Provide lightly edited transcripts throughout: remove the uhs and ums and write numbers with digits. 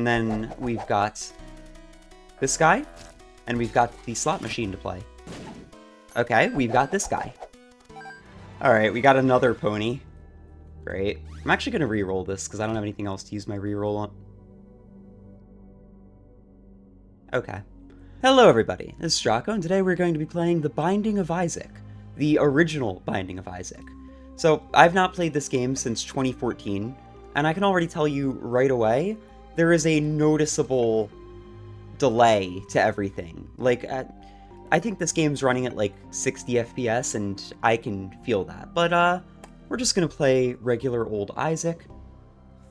And then we've got this guy, and we've got the slot machine to play. Okay, we've got this guy. Alright, we got another pony. Great. I'm actually going to re-roll this, because I don't have anything else to use my re-roll on. Okay. Hello everybody, this is Draco, and today we're going to be playing The Binding of Isaac. The original Binding of Isaac. So, I've not played this game since 2014, and I can already tell you right away, there is a noticeable delay to everything. Like, I think this game's running at like 60 FPS, and I can feel that. But, we're just gonna play regular old Isaac.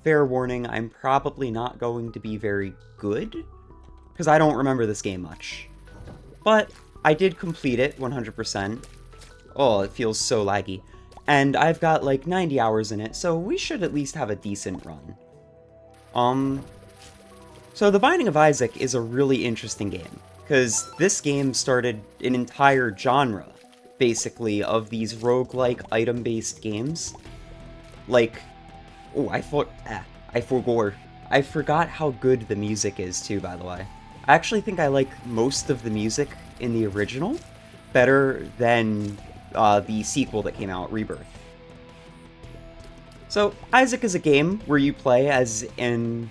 Fair warning, I'm probably not going to be very good, because I don't remember this game much. But I did complete it 100%. Oh, it feels so laggy. And I've got like 90 hours in it, so we should at least have a decent run. So The Binding of Isaac is a really interesting game, because this game started an entire genre, basically, of these roguelike item-based games. Like, oh, I forgot how good the music is too, by the way. I actually think I like most of the music in the original better than the sequel that came out, Rebirth. So, Isaac is a game where you play as an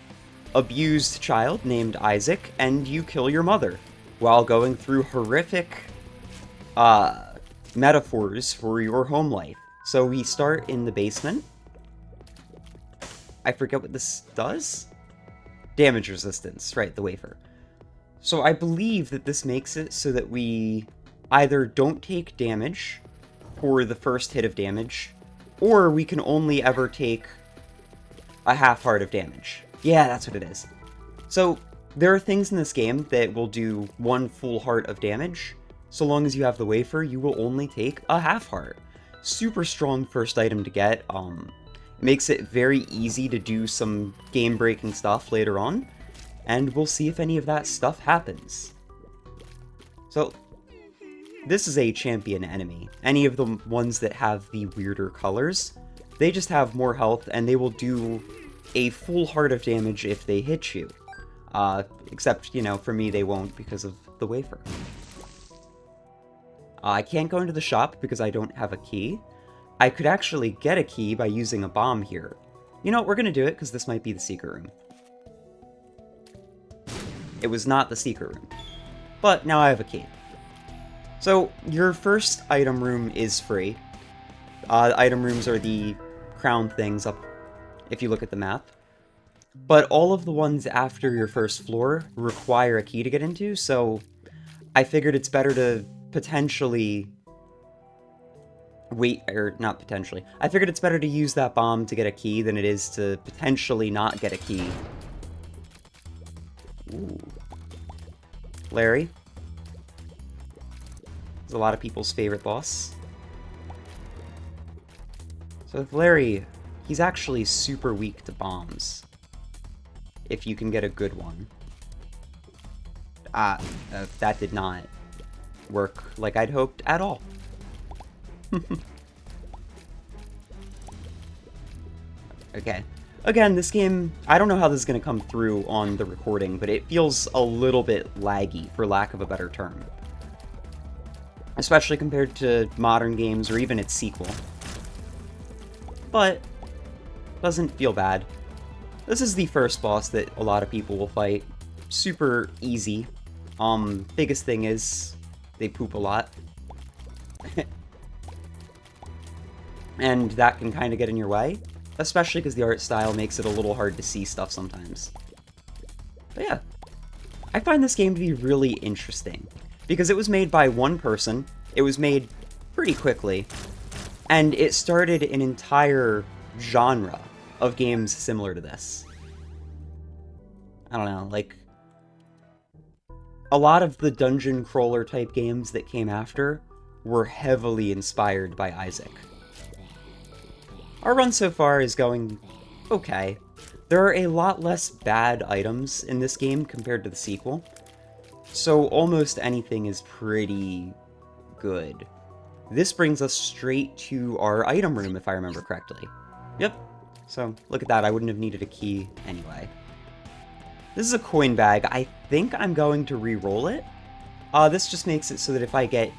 abused child named Isaac, and you kill your mother while going through horrific metaphors for your home life. So we start in the basement. I forget what this does? Damage resistance, right, the wafer. So I believe that this makes it so that we either don't take damage for the first hit of damage, or we can only ever take a half heart of damage. Yeah, that's what it is. So there are things in this game that will do one full heart of damage. So long as you have the wafer, you will only take a half heart. Super strong first item to get. Makes it very easy to do some game-breaking stuff later on. And we'll see if any of that stuff happens. So, this is a champion enemy. Any of the ones that have the weirder colors, they just have more health, and they will do a full heart of damage if they hit you. Except, you know, for me they won't because of the wafer. I can't go into the shop because I don't have a key. I could actually get a key by using a bomb here. You know what, we're gonna do it because this might be the secret room. It was not the secret room. But now I have a key. So, your first item room is free. Item rooms are the crown things up if you look at the map. But all of the ones after your first floor require a key to get into, so I figured it's better to potentially wait, or not potentially. I figured it's better to use that bomb to get a key than it is to potentially not get a key. Ooh. Larry. Is a lot of people's favorite boss. So with Larry, he's actually super weak to bombs. If you can get a good one. That did not work like I'd hoped at all. Okay. Again, this game, I don't know how this is going to come through on the recording, but it feels a little bit laggy, for lack of a better term. Especially compared to modern games, or even its sequel. But, doesn't feel bad. This is the first boss that a lot of people will fight. Super easy. Biggest thing is, they poop a lot. And that can kind of get in your way. Especially because the art style makes it a little hard to see stuff sometimes. But yeah, I find this game to be really interesting. Because it was made by one person, it was made pretty quickly, and it started an entire genre of games similar to this. I don't know, like, a lot of the dungeon crawler type games that came after were heavily inspired by Isaac. Our run so far is going okay. There are a lot less bad items in this game compared to the sequel, so almost anything is pretty good. This brings us straight to our item room, if I remember correctly. Yep, so look at that, I wouldn't have needed a key anyway. This is a coin bag. I think I'm going to re-roll it. This just makes it so that if I get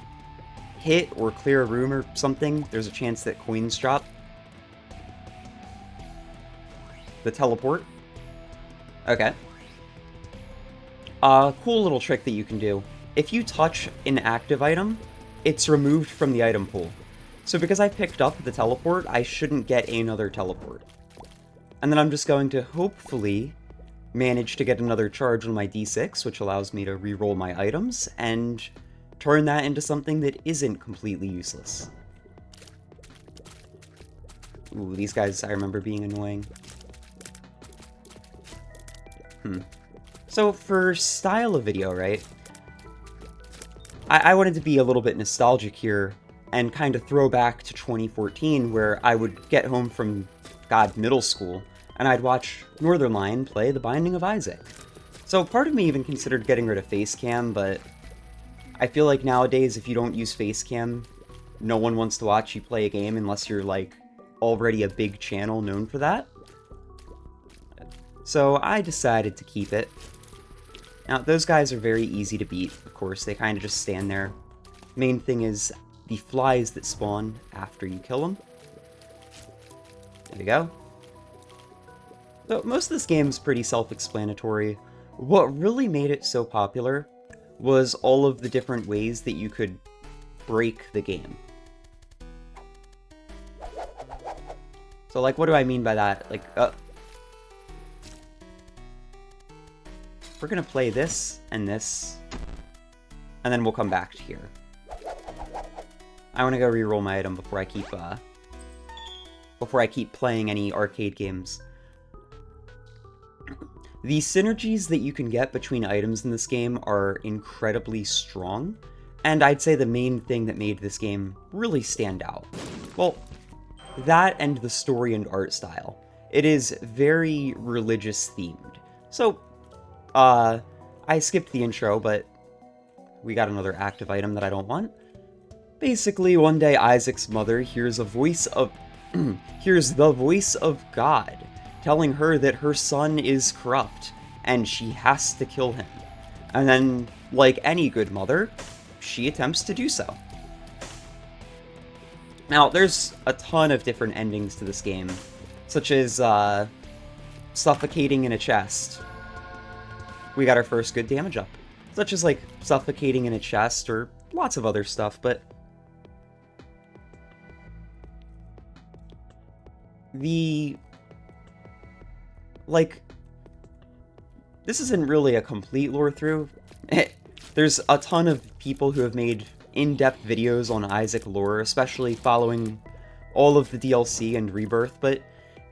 hit or clear a room or something, there's a chance that coins drop. The teleport. Okay. Cool little trick that you can do. If you touch an active item, it's removed from the item pool. So because I picked up the teleport, I shouldn't get another teleport. And then I'm just going to hopefully manage to get another charge on my D6, which allows me to reroll my items, and turn that into something that isn't completely useless. Ooh, these guys I remember being annoying. So for style of video, right? I wanted to be a little bit nostalgic here and kind of throw back to 2014 where I would get home from, God, middle school, and I'd watch Northernlion play The Binding of Isaac. So part of me even considered getting rid of Facecam, but I feel like nowadays if you don't use Facecam, no one wants to watch you play a game unless you're, like, already a big channel known for that. So I decided to keep it. Now, those guys are very easy to beat, of course, they kind of just stand there. Main thing is the flies that spawn after you kill them. There you go. So most of this game is pretty self-explanatory. What really made it so popular was all of the different ways that you could break the game. So, like, what do I mean by that? Like, we're gonna play this, and then we'll come back to here. I want to go reroll my item before I keep playing any arcade games. The synergies that you can get between items in this game are incredibly strong, and I'd say the main thing that made this game really stand out. Well, that and the story and art style. It is very religious themed. So, I skipped the intro, but we got another active item that I don't want. Basically, one day Isaac's mother hears the voice of God telling her that her son is corrupt, and she has to kill him. And then, like any good mother, she attempts to do so. Now, there's a ton of different endings to this game, such as, suffocating in a chest. We got our first good damage up. Such as, like, suffocating in a chest, or lots of other stuff, but this isn't really a complete lore through. There's a ton of people who have made in-depth videos on Isaac lore, especially following all of the DLC and Rebirth, but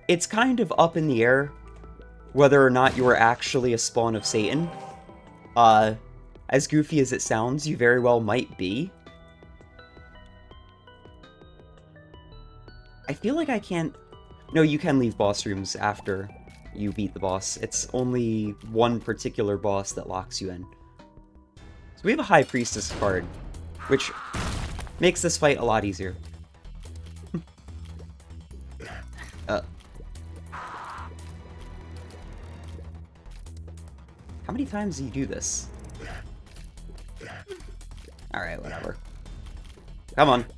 it's kind of up in the air whether or not you are actually a spawn of Satan. As goofy as it sounds, you very well might be. I feel like I can't... No, you can leave boss rooms after you beat the boss. It's only one particular boss that locks you in. So we have a High Priestess card, which makes this fight a lot easier. How many times do you do this? Alright, whatever. Come on. It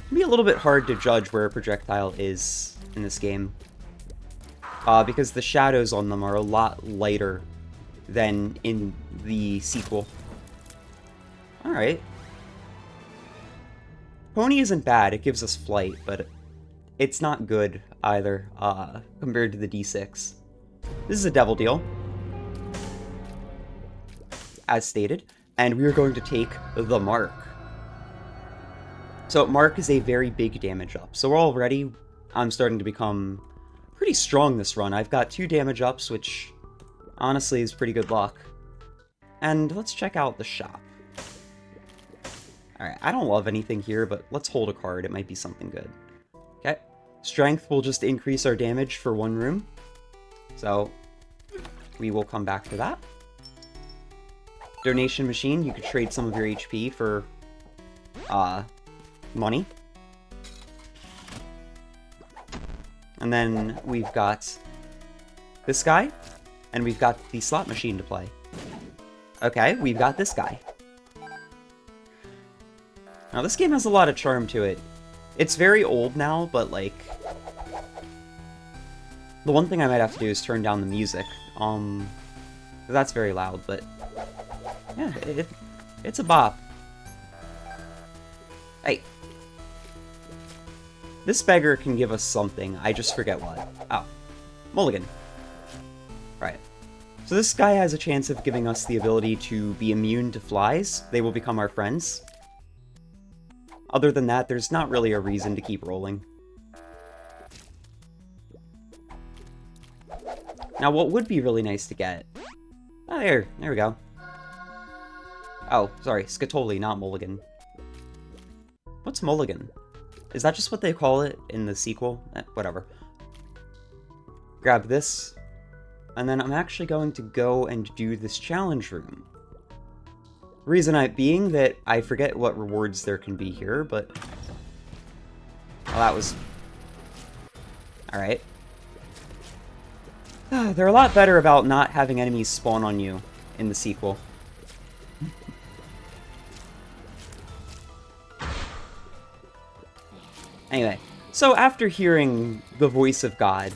can be a little bit hard to judge where a projectile is in this game. Because the shadows on them are a lot lighter than in the sequel. Alright. Pony isn't bad, it gives us flight, but it's not good either, compared to the D6. This is a devil deal, as stated, and we are going to take the Mark. So Mark is a very big damage up, so already I'm starting to become pretty strong this run. I've got 2 damage ups, which honestly is pretty good luck. And let's check out the shop. Alright, I don't love anything here, but let's hold a card, it might be something good. Okay, strength will just increase our damage for 1 room. So, we will come back to that. Donation machine, you could trade some of your HP for, money. And then we've got this guy, and we've got the slot machine to play. Okay, we've got this guy. Now, this game has a lot of charm to it. It's very old now, but, like... The one thing I might have to do is turn down the music. That's very loud, but... Yeah, it's a bop. Hey. This beggar can give us something, I just forget what. Oh. Mulligan. Right. So this guy has a chance of giving us the ability to be immune to flies. They will become our friends. Other than that, there's not really a reason to keep rolling. Now, what would be really nice to get... Oh, there we go. Oh, sorry, Scatoli, not Mulligan. What's Mulligan? Is that just what they call it in the sequel? Whatever. Grab this, and then I'm actually going to go and do this challenge room. Reason being that I forget what rewards there can be here, but... Well, that was... Alright. They're a lot better about not having enemies spawn on you in the sequel. Anyway, so after hearing the voice of God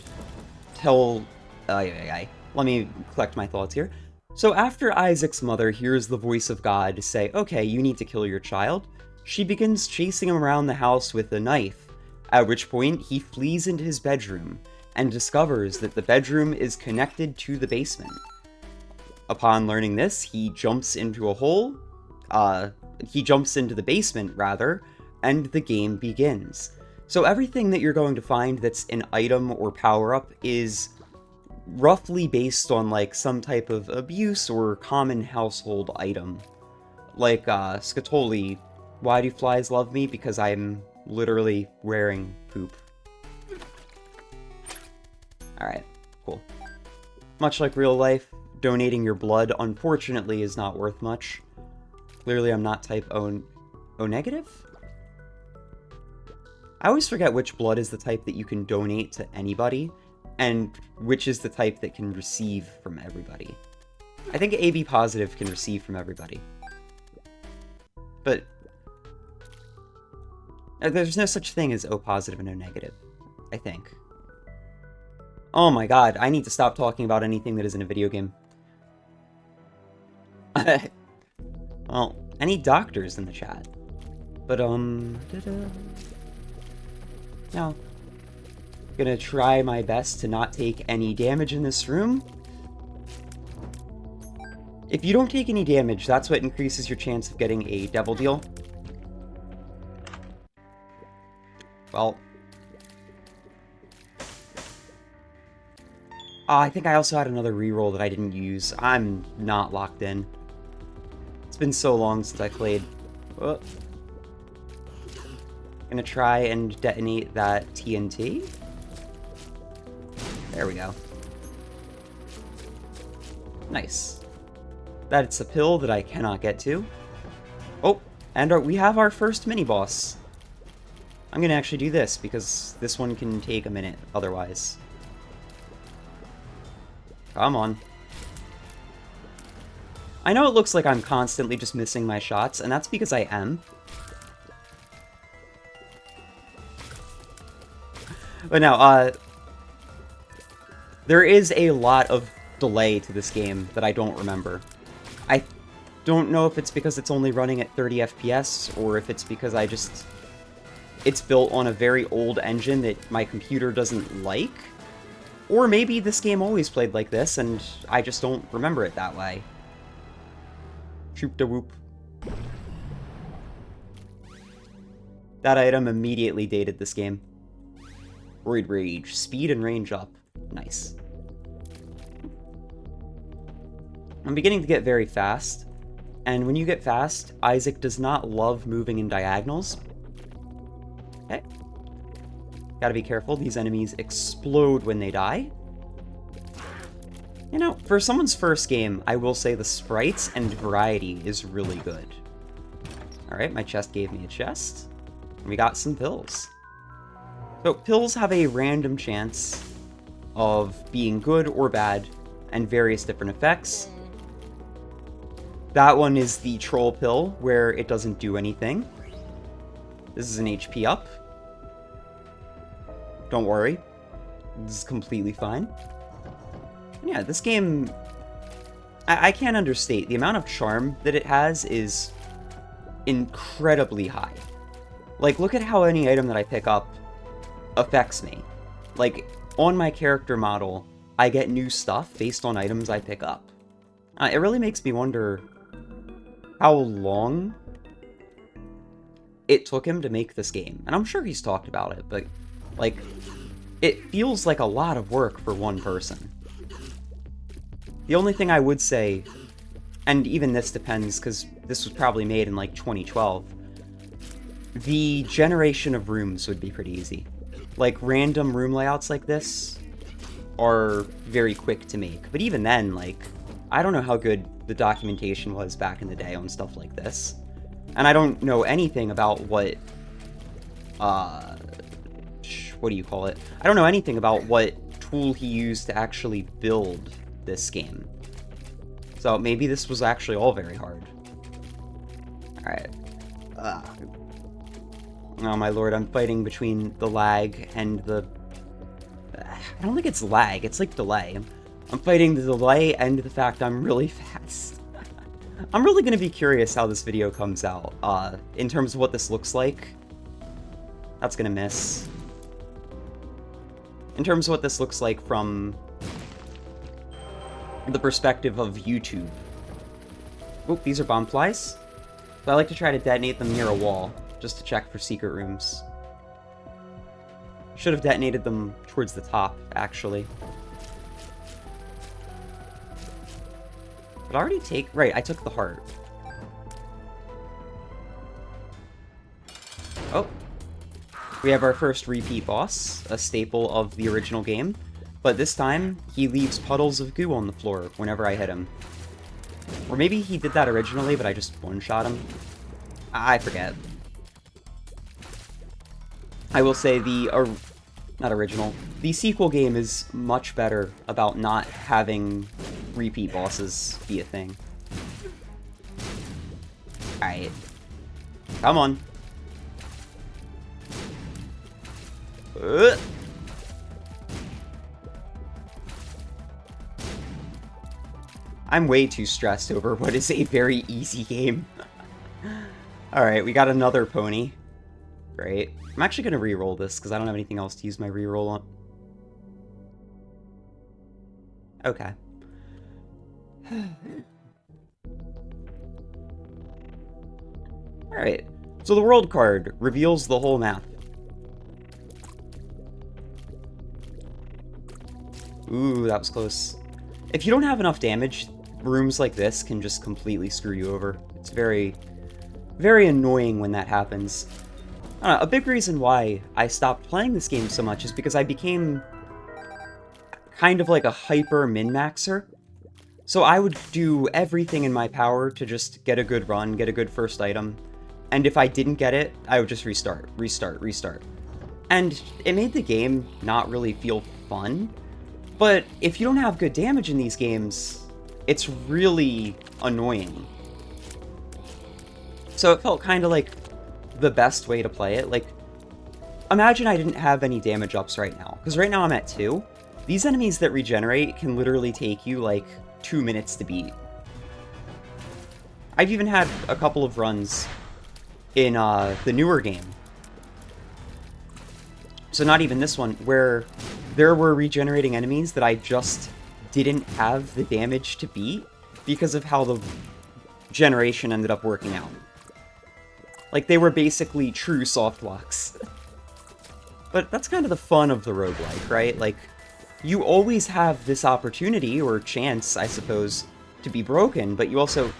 tell... let me collect my thoughts here. So after Isaac's mother hears the voice of God say, okay, you need to kill your child, she begins chasing him around the house with a knife, at which point he flees into his bedroom and discovers that the bedroom is connected to the basement. Upon learning this, he jumps into a hole, he jumps into the basement, rather, and the game begins. So everything that you're going to find that's an item or power-up is roughly based on, like, some type of abuse or common household item. Like, Scatoli, why do flies love me? Because I'm literally wearing poop. Alright, cool. Much like real life, donating your blood, unfortunately, is not worth much. Clearly, I'm not type O negative? I always forget which blood is the type that you can donate to anybody, and which is the type that can receive from everybody. I think AB positive can receive from everybody. But there's no such thing as O positive and O negative, I think. Oh my god, I need to stop talking about anything that isn't a video game. Well, I need doctors in the chat. But, no. Gonna try my best to not take any damage in this room. If you don't take any damage, that's what increases your chance of getting a devil deal. Well. I think I also had another reroll that I didn't use. I'm not locked in. It's been so long since I played. Gonna try and detonate that TNT. There we go. Nice. That's a pill that I cannot get to. Oh, and we have our first mini-boss. I'm gonna actually do this, because this one can take a minute otherwise. Come on. I know it looks like I'm constantly just missing my shots, and that's because I am. But no, there is a lot of delay to this game that I don't remember. I don't know if it's because it's only running at 30 FPS, or if it's because it's built on a very old engine that my computer doesn't like. Or maybe this game always played like this, and I just don't remember it that way. Shoop-da-whoop. That item immediately dated this game. Void Rage. Speed and range up. Nice. I'm beginning to get very fast, and when you get fast, Isaac does not love moving in diagonals. Okay. Gotta be careful, these enemies explode when they die. You know, for someone's first game, I will say the sprites and variety is really good. Alright, my chest gave me a chest. We got some pills. So, pills have a random chance of being good or bad, and various different effects. That one is the troll pill, where it doesn't do anything. This is an HP up. Don't worry. This is completely fine. Yeah, this game... I can't understate. The amount of charm that it has is incredibly high. Like, look at how any item that I pick up affects me. Like, on my character model, I get new stuff based on items I pick up. It really makes me wonder how long it took him to make this game. And I'm sure he's talked about it, but, like, it feels like a lot of work for one person. The only thing I would say, and even this depends, because this was probably made in, like, 2012, the generation of rooms would be pretty easy. Like, random room layouts like this are very quick to make. But even then, like, I don't know how good the documentation was back in the day on stuff like this. And I don't know anything about what do you call it? I don't know anything about what tool he used to actually build this game. So maybe this was actually all very hard. Alright. Oh my lord, I'm fighting between the lag and the... I don't think it's lag, it's like delay. I'm fighting the delay and the fact I'm really fast. I'm really going to be curious how this video comes out, in terms of what this looks like. That's going to miss. In terms of what this looks like from the perspective of YouTube. Oop, these are bomb flies. So I like to try to detonate them near a wall, just to check for secret rooms. Should have detonated them towards the top, actually. But I already take... Right, I took the heart. Oh. We have our first repeat boss, a staple of the original game. But this time, he leaves puddles of goo on the floor whenever I hit him. Or maybe he did that originally, but I just one-shot him. I forget. I will say the... not original. The sequel game is much better about not having repeat bosses be a thing. Alright. Come on. I'm way too stressed over what is a very easy game. Alright, we got another pony. Great. I'm actually going to re-roll this, because I don't have anything else to use my re-roll on. Okay. Alright. So the world card reveals the whole map. Ooh, that was close. If you don't have enough damage, rooms like this can just completely screw you over. It's very, very annoying when that happens. A big reason why I stopped playing this game so much is because I became kind of like a hyper min-maxer. So I would do everything in my power to just get a good run, get a good first item. And if I didn't get it, I would just restart. And it made the game not really feel fun. But if you don't have good damage in these games, it's really annoying. So it felt kind of like the best way to play it. Like, imagine I didn't have any damage ups right now, because right now I'm at 2. These enemies that regenerate can literally take you like 2 minutes to beat. I've even had a couple of runs in the newer game, so not even this one, where there were regenerating enemies that I just didn't have the damage to beat because of how the generation ended up working out. Like, they were basically true soft locks. But that's kind of the fun of the roguelike, right? Like, you always have this opportunity, or chance, I suppose, to be broken, but you also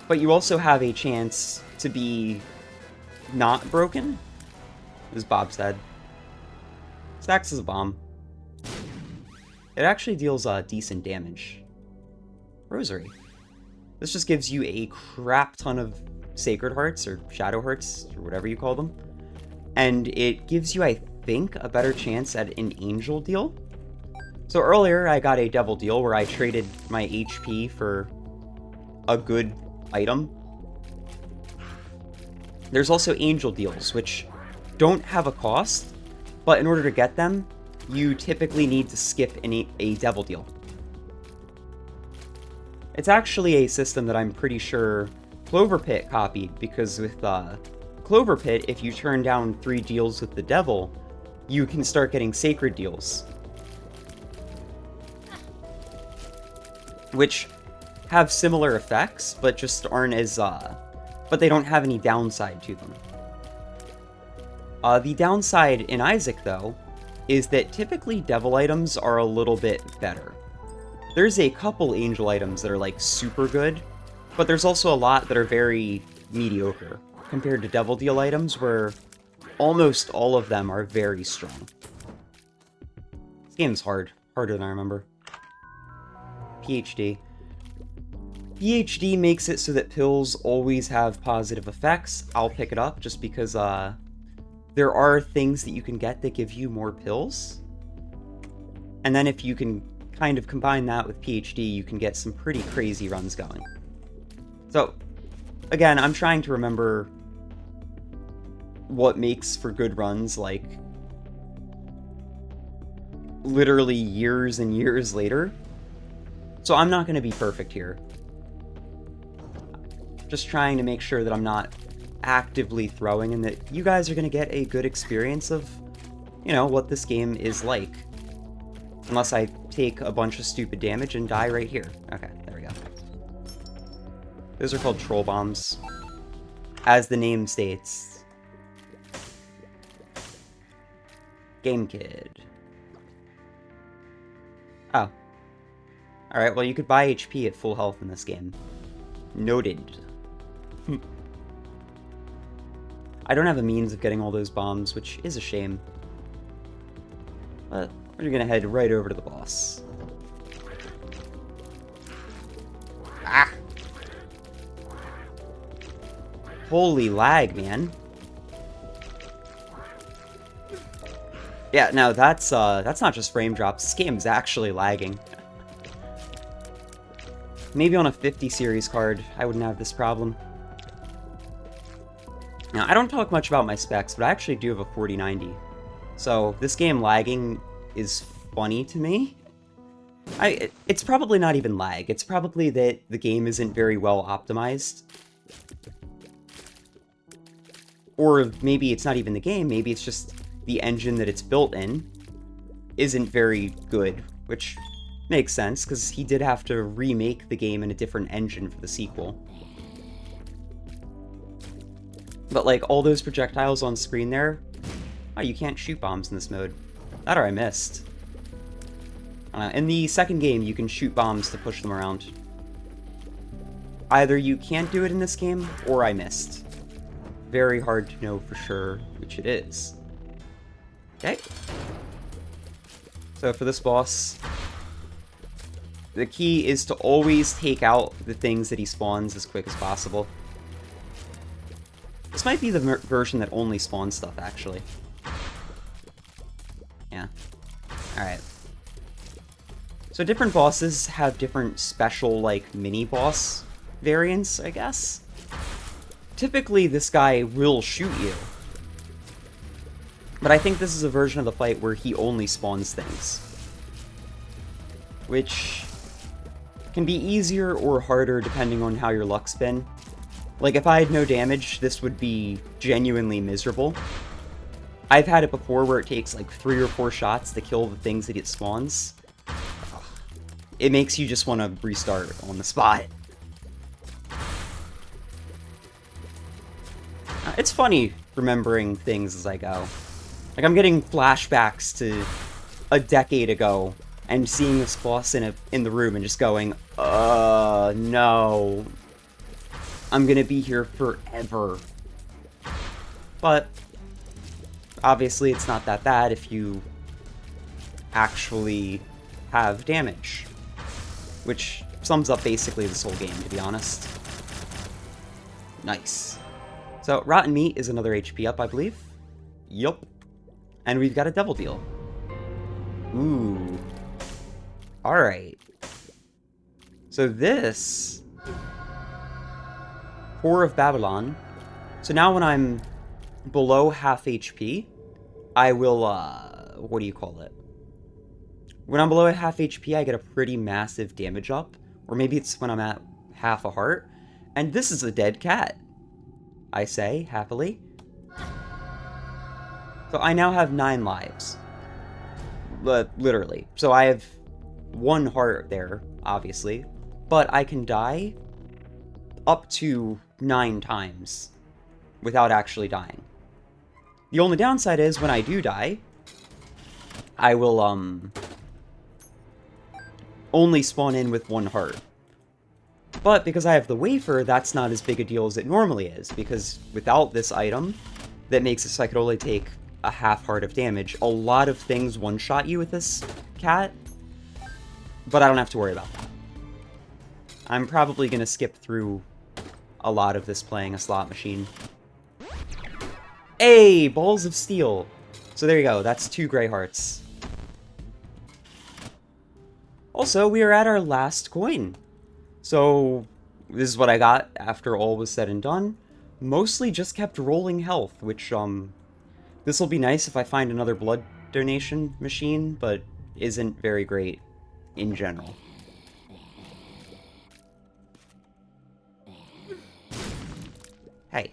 have a chance to be not broken. As Bob said. Stacks is a bomb. It actually deals decent damage. Rosary. This just gives you a crap ton of Sacred Hearts, or Shadow Hearts, or whatever you call them. And it gives you, I think, a better chance at an angel deal. So earlier, I got a devil deal where I traded my HP for a good item. There's also angel deals, which don't have a cost, but in order to get them, you typically need to skip a devil deal. It's actually a system that I'm pretty sure Clover Pit copied, because with Clover Pit, if you turn down 3 deals with the devil, you can start getting sacred deals. Which have similar effects, but just aren't as, but they don't have any downside to them. The downside in Isaac, though, is that typically devil items are a little bit better. There's a couple angel items that are, like, super good, but there's also a lot that are very mediocre, compared to devil deal items, where almost all of them are very strong. This game's hard. Harder than I remember. PhD. PhD makes it so that pills always have positive effects. I'll pick it up just because there are things that you can get that give you more pills. And then if you can kind of combine that with PhD, you can get some pretty crazy runs going. So, again, I'm trying to remember what makes for good runs, like, literally years and years later. So I'm not going to be perfect here. Just trying to make sure that I'm not actively throwing and that you guys are going to get a good experience of, you know, what this game is like. Unless I take a bunch of stupid damage and die right here. Okay, there we go. Those are called troll bombs. As the name states. Game Kid. Oh. Alright, well you could buy HP at full health in this game. Noted. I don't have a means of getting all those bombs, which is a shame. But we're gonna head right over to the boss. Ah! Holy lag, man. Yeah, no, that's not just frame drops. This game's actually lagging. Maybe on a 50 series card, I wouldn't have this problem. Now, I don't talk much about my specs, but I actually do have a 4090. So, this game lagging is funny to me. It's probably not even lag. It's probably that the game isn't very well optimized. Or maybe it's not even the game, maybe it's just the engine that it's built in isn't very good, which makes sense, because he did have to remake the game in a different engine for the sequel. But, like, all those projectiles on screen there... Oh, you can't shoot bombs in this mode. That or I missed. In the second game, you can shoot bombs to push them around. Either you can't do it in this game, or I missed. Very hard to know for sure which it is. Okay. So for this boss, the key is to always take out the things that he spawns as quick as possible. This might be the version that only spawns stuff, actually. Yeah. Alright. So different bosses have different special, like, mini-boss variants, I guess. Typically, this guy will shoot you. But I think this is a version of the fight where he only spawns things. Which can be easier or harder depending on how your luck's been. Like, if I had no damage, this would be genuinely miserable. I've had it before where it takes like 3 or 4 shots to kill the things that it spawns. It makes you just want to restart on the spot. It's funny remembering things as I go. Like, I'm getting flashbacks to a decade ago and seeing this boss in the room and just going, no. I'm gonna be here forever. But obviously it's not that bad if you actually have damage. Which sums up basically this whole game, to be honest. Nice. So, Rotten Meat is another HP up, I believe. Yup. And we've got a double deal. Ooh. Alright. So this... Whore of Babylon. So now when I'm below half HP, I will, what do you call it? When I'm below half HP, I get a pretty massive damage up. Or maybe it's when I'm at half a heart. And this is a dead cat, I say, happily. So I now have 9 lives. Literally. So I have 1 heart there, obviously. But I can die up to 9 times without actually dying. The only downside is when I do die, I will only spawn in with 1 heart. But because I have the wafer, that's not as big a deal as it normally is, because without this item that makes it so I could only take a half heart of damage, a lot of things one-shot you with this cat, but I don't have to worry about that. I'm probably going to skip through a lot of this playing a slot machine. Hey! Balls of Steel! So there you go, that's 2 gray hearts. Also, we are at our last coin. So, this is what I got after all was said and done. Mostly just kept rolling health, which, this will be nice if I find another blood donation machine, but isn't very great in general. Hey.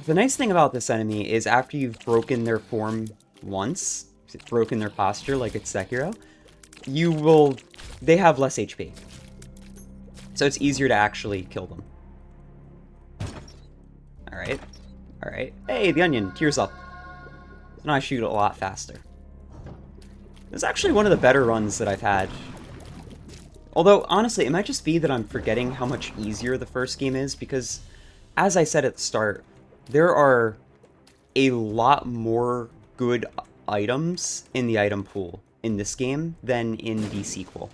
The nice thing about this enemy is after you've broken their form once, broken their posture like it's Sekiro, they have less HP. So it's easier to actually kill them. Alright. Alright. Hey, the onion. Tears up. So now I shoot a lot faster. This is actually one of the better runs that I've had. Although, honestly, it might just be that I'm forgetting how much easier the first game is, because, as I said at the start, there are a lot more good items in the item pool in this game than in the sequel.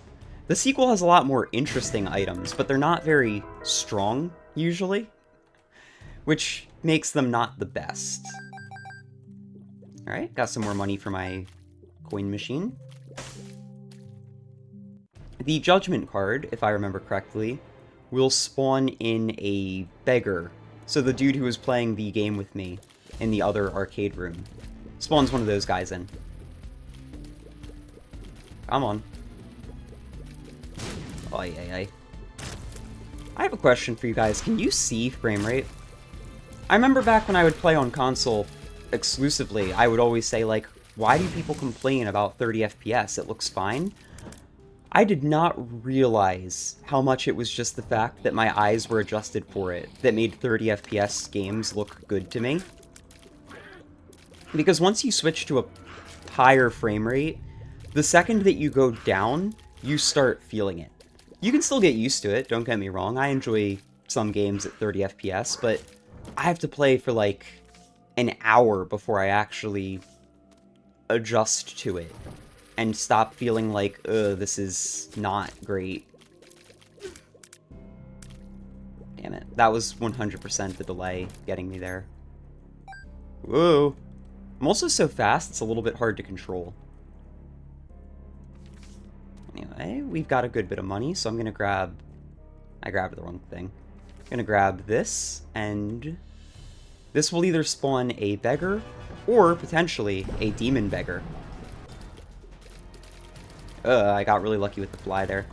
The sequel has a lot more interesting items, but they're not very strong, usually, which makes them not the best. Alright, got some more money for my coin machine. The Judgment card, if I remember correctly, will spawn in a beggar. So the dude who was playing the game with me in the other arcade room spawns one of those guys in. Come on. Ay, ay, ay. I have a question for you guys. Can you see frame rate? I remember back when I would play on console exclusively, I would always say, like, why do people complain about 30 FPS? It looks fine. I did not realize how much it was just the fact that my eyes were adjusted for it that made 30 FPS games look good to me. Because once you switch to a higher frame rate, the second that you go down, you start feeling it. You can still get used to it, don't get me wrong. I enjoy some games at 30 FPS, but I have to play for like an hour before I actually adjust to it and stop feeling like, ugh, this is not great. Damn it. That was 100% the delay getting me there. Whoa. I'm also so fast, it's a little bit hard to control. Anyway, we've got a good bit of money, so I'm gonna grab... I grabbed the wrong thing. I'm gonna grab this, and... this will either spawn a beggar, or potentially a demon beggar. I got really lucky with the fly there.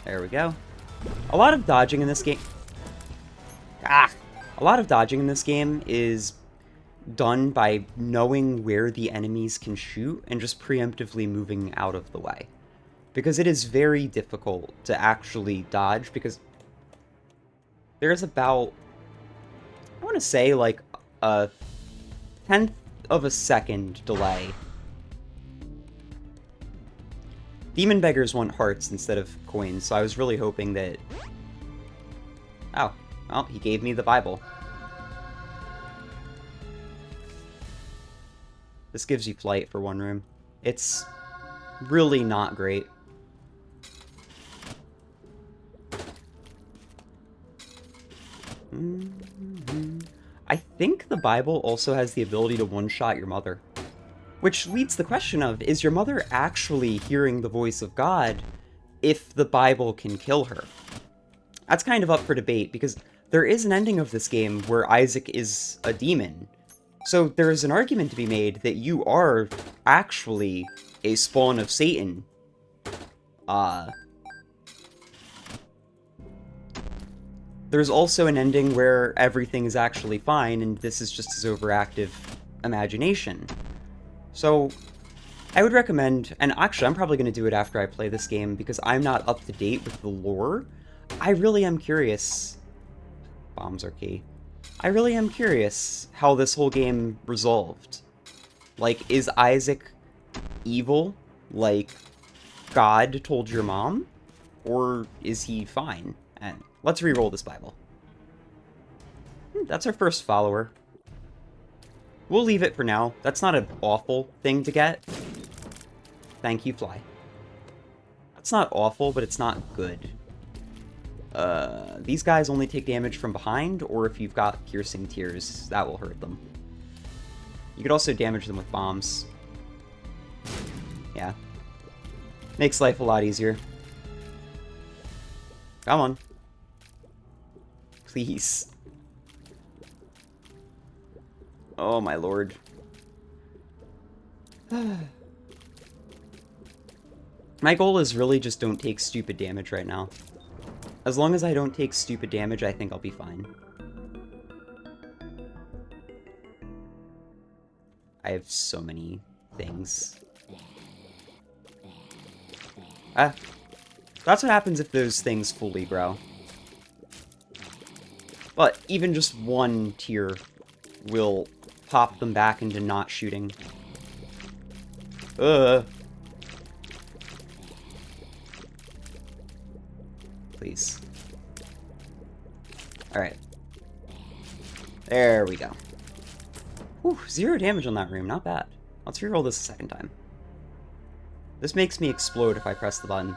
There we go. A lot of dodging in this game... A lot of dodging in this game is done by knowing where the enemies can shoot and just preemptively moving out of the way. Because it is very difficult to actually dodge, because there's about, I want to say, like, a 10th of a second delay. Demon beggars want hearts instead of coins, so I was really hoping that... Oh, well, he gave me the Bible. This gives you flight for one room. It's really not great. I think the Bible also has the ability to one-shot your mother. Which leads the question of, is your mother actually hearing the voice of God if the Bible can kill her? That's kind of up for debate, because there is an ending of this game where Isaac is a demon. So there is an argument to be made that you are actually a spawn of Satan. There's also an ending where everything is actually fine, and this is just his overactive imagination. So, I would recommend, and actually I'm probably going to do it after I play this game, because I'm not up to date with the lore. I really am curious. Bombs are key. I really am curious how this whole game resolved. Like, is Isaac evil, like God told your mom? Or is he fine? And let's re-roll this Bible. That's our first follower. We'll leave it for now. That's not an awful thing to get. Thank you, fly. That's not awful, but it's not good. These guys only take damage from behind, or if you've got piercing tears, that will hurt them. You could also damage them with bombs. Yeah. Makes life a lot easier. Come on. Please. Oh my lord. My goal is really just don't take stupid damage right now. As long as I don't take stupid damage, I think I'll be fine. I have so many things. That's what happens if those things fully grow. But even just one tier will pop them back into not shooting. Please. Alright. There we go. Whew, 0 damage on that room, not bad. Let's reroll this a second time. This makes me explode if I press the button.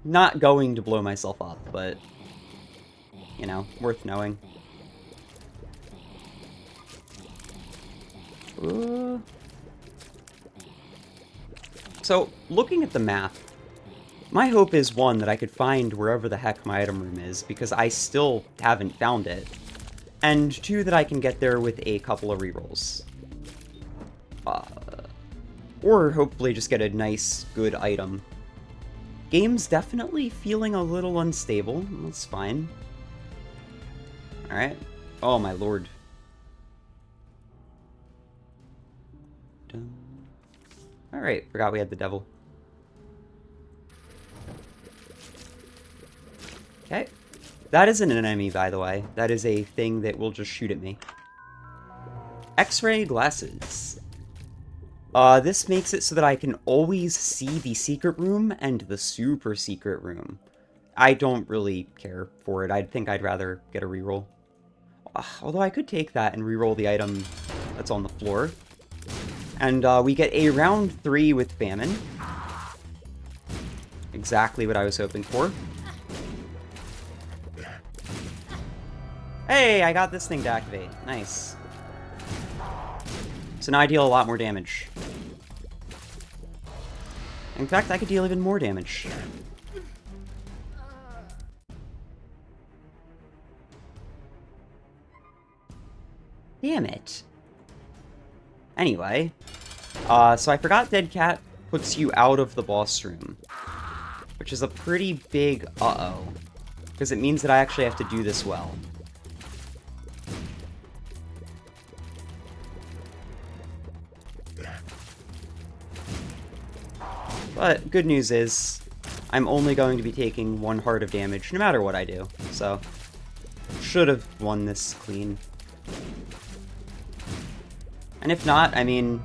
Not going to blow myself up, but, you know, worth knowing. So, looking at the map, my hope is, one, that I could find wherever the heck my item room is, because I still haven't found it. And 2, that I can get there with a couple of rerolls. Or hopefully just get a nice, good item. Game's definitely feeling a little unstable. That's fine. Alright. Oh my lord. Alright, forgot we had the devil. Okay. That isn't an enemy, by the way. That is a thing that will just shoot at me. X-ray glasses. This makes it so that I can always see the secret room and the super secret room. I don't really care for it. I think I'd rather get a reroll. Although I could take that and reroll the item that's on the floor. And we get a round 3 with Famine. Exactly what I was hoping for. Hey, I got this thing to activate. Nice. So now I deal a lot more damage. In fact, I could deal even more damage. Damn it. Anyway, so I forgot Dead Cat puts you out of the boss room, which is a pretty big uh-oh, because it means that I actually have to do this well. But good news is, I'm only going to be taking 1 heart of damage no matter what I do, so should have won this clean. And if not, I mean,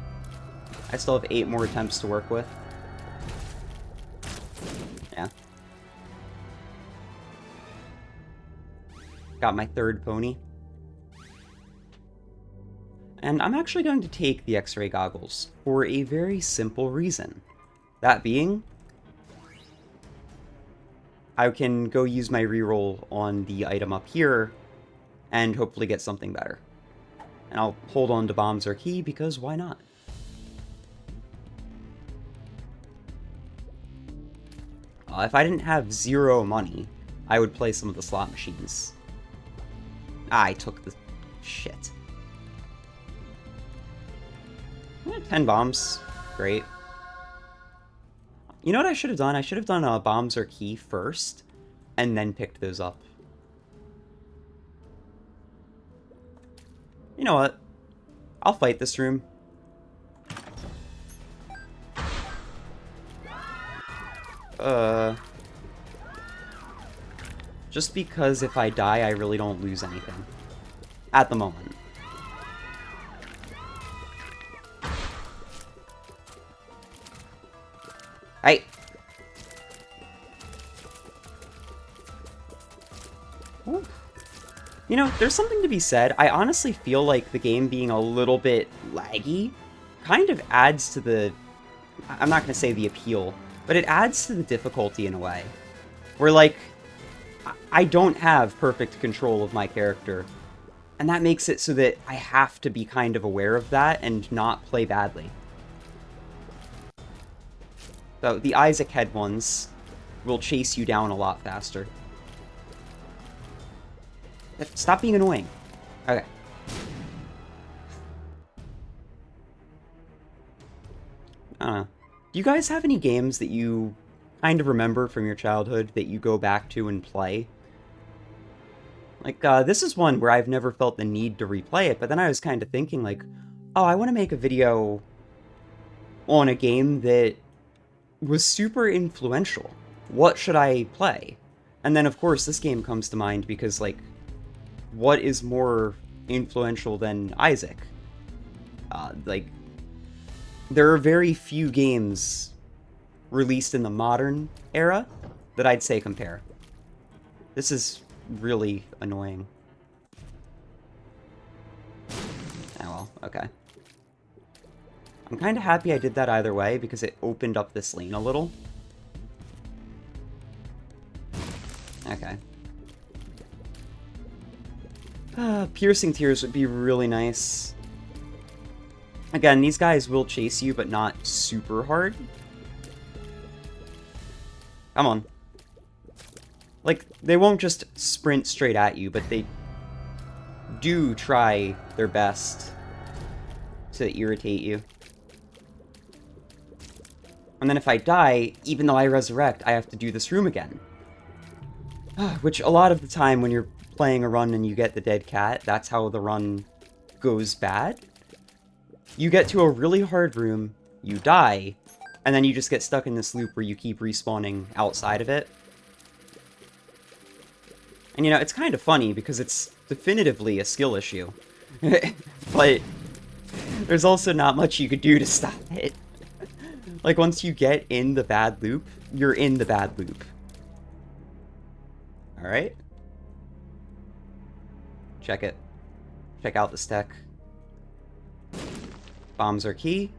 I still have 8 more attempts to work with. Yeah. Got my 3rd pony. And I'm actually going to take the X-ray goggles for a very simple reason. That being, I can go use my reroll on the item up here and hopefully get something better. And I'll hold on to bombs or key because why not? If I didn't have 0 money, I would play some of the slot machines. I took the shit. 10 bombs. Great. You know what I should have done? I should have done bombs or key first, and then picked those up. You know what? I'll fight this room. Just because if I die, I really don't lose anything. At the moment. Hey! Ooh. You know, there's something to be said. I honestly feel like the game being a little bit laggy kind of adds to the... I'm not going to say the appeal, but it adds to the difficulty in a way. Where, like, I don't have perfect control of my character. And that makes it so that I have to be kind of aware of that and not play badly. So, the Isaac head ones will chase you down a lot faster. Stop being annoying. Okay. I don't know. Do you guys have any games that you kind of remember from your childhood that you go back to and play? Like, this is one where I've never felt the need to replay it, but then I was kind of thinking, like, oh, I want to make a video on a game that was super influential. What should I play? And then, of course, this game comes to mind because, like, what is more influential than Isaac? Like, there are very few games released in the modern era that I'd say compare. This is really annoying. Oh well, okay. I'm kind of happy I did that either way because it opened up this lane a little. Okay. Piercing Tears would be really nice. Again, these guys will chase you, but not super hard. Come on. Like, they won't just sprint straight at you, but they do try their best to irritate you. And then if I die, even though I resurrect, I have to do this room again. Which, a lot of the time when you're playing a run and you get the dead cat, that's how the run goes bad. You get to a really hard room, you die, and then you just get stuck in this loop where you keep respawning outside of it. And you know, it's kind of funny because it's definitively a skill issue. But there's also not much you could do to stop it. Like, once you get in the bad loop, you're in the bad loop. Alright. Check it. Check out this tech. Bombs are key.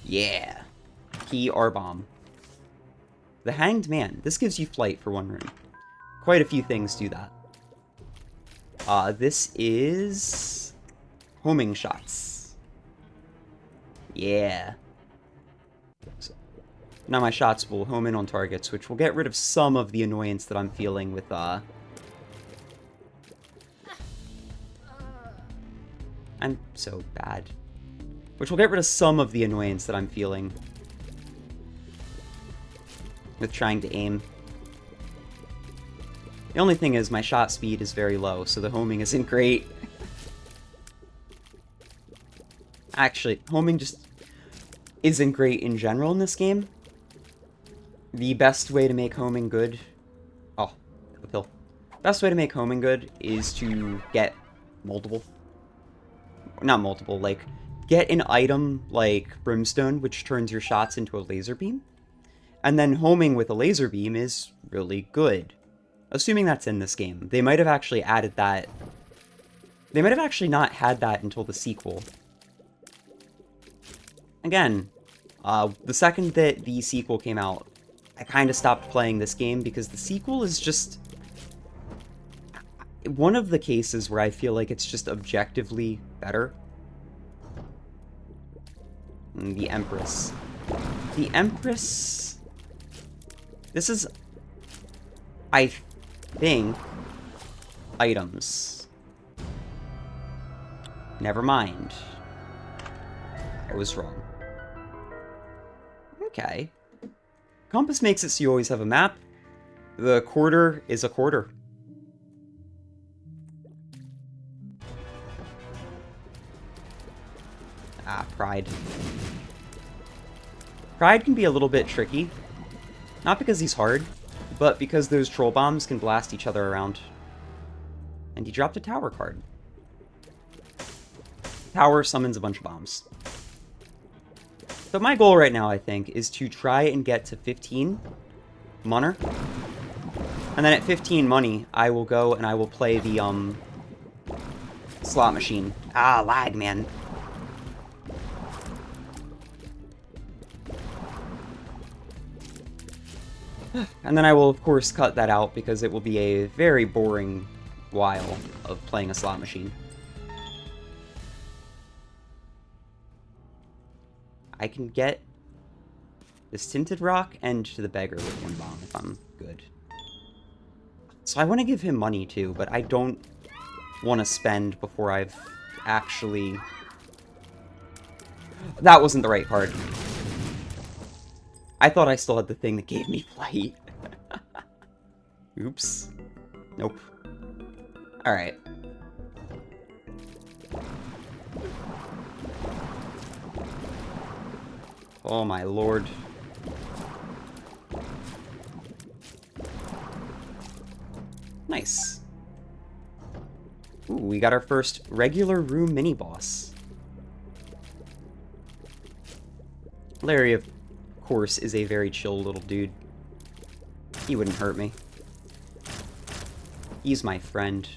Yeah. Key or bomb. The Hanged Man. This gives you flight for one room. Quite a few things do that. This is... homing shots. Yeah. So, now my shots will home in on targets, which will get rid of some of the annoyance that I'm feeling with, I'm so bad. Which will get rid of some of the annoyance that I'm feeling with trying to aim. The only thing is my shot speed is very low, so the homing isn't great. Actually, homing just isn't great in general in this game. The best way to make homing good... Oh, uphill. Best way to make homing good is to get multiple. Not multiple, like, get an item like Brimstone, which turns your shots into a laser beam. And then homing with a laser beam is really good. Assuming that's in this game. They might have actually added that. They might have actually not had that until the sequel. Again, the second that the sequel came out, I kind of stopped playing this game because the sequel is just one of the cases where I feel like it's just objectively better. The Empress. The Empress... This is, I think, items. Never mind. I was wrong. Okay. Compass makes it so you always have a map. The quarter is a quarter. Ah, Pride. Pride can be a little bit tricky. Not because he's hard, but because those troll bombs can blast each other around. And he dropped a tower card. Tower summons a bunch of bombs. But my goal right now, I think, is to try and get to 15 money. And then at 15 money, I will go and I will play the, slot machine. Ah, lag, man. And then I will, of course, cut that out because it will be a very boring while of playing a slot machine. I can get this tinted rock and to the beggar with one bomb if I'm good. So I want to give him money too, but I don't want to spend before I've actually... That wasn't the right card. I thought I still had the thing that gave me flight. Oops. Nope. Alright. Oh my lord. Nice. Ooh, we got our first regular room mini-boss. Larry, of course, is a very chill little dude. He wouldn't hurt me. He's my friend.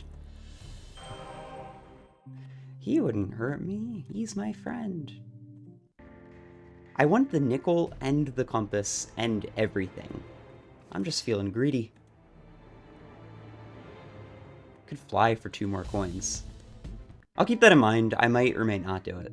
He wouldn't hurt me. He's my friend. I want the nickel and the compass and everything. I'm just feeling greedy. Could fly for 2 more coins. I'll keep that in mind. I might or may not do it.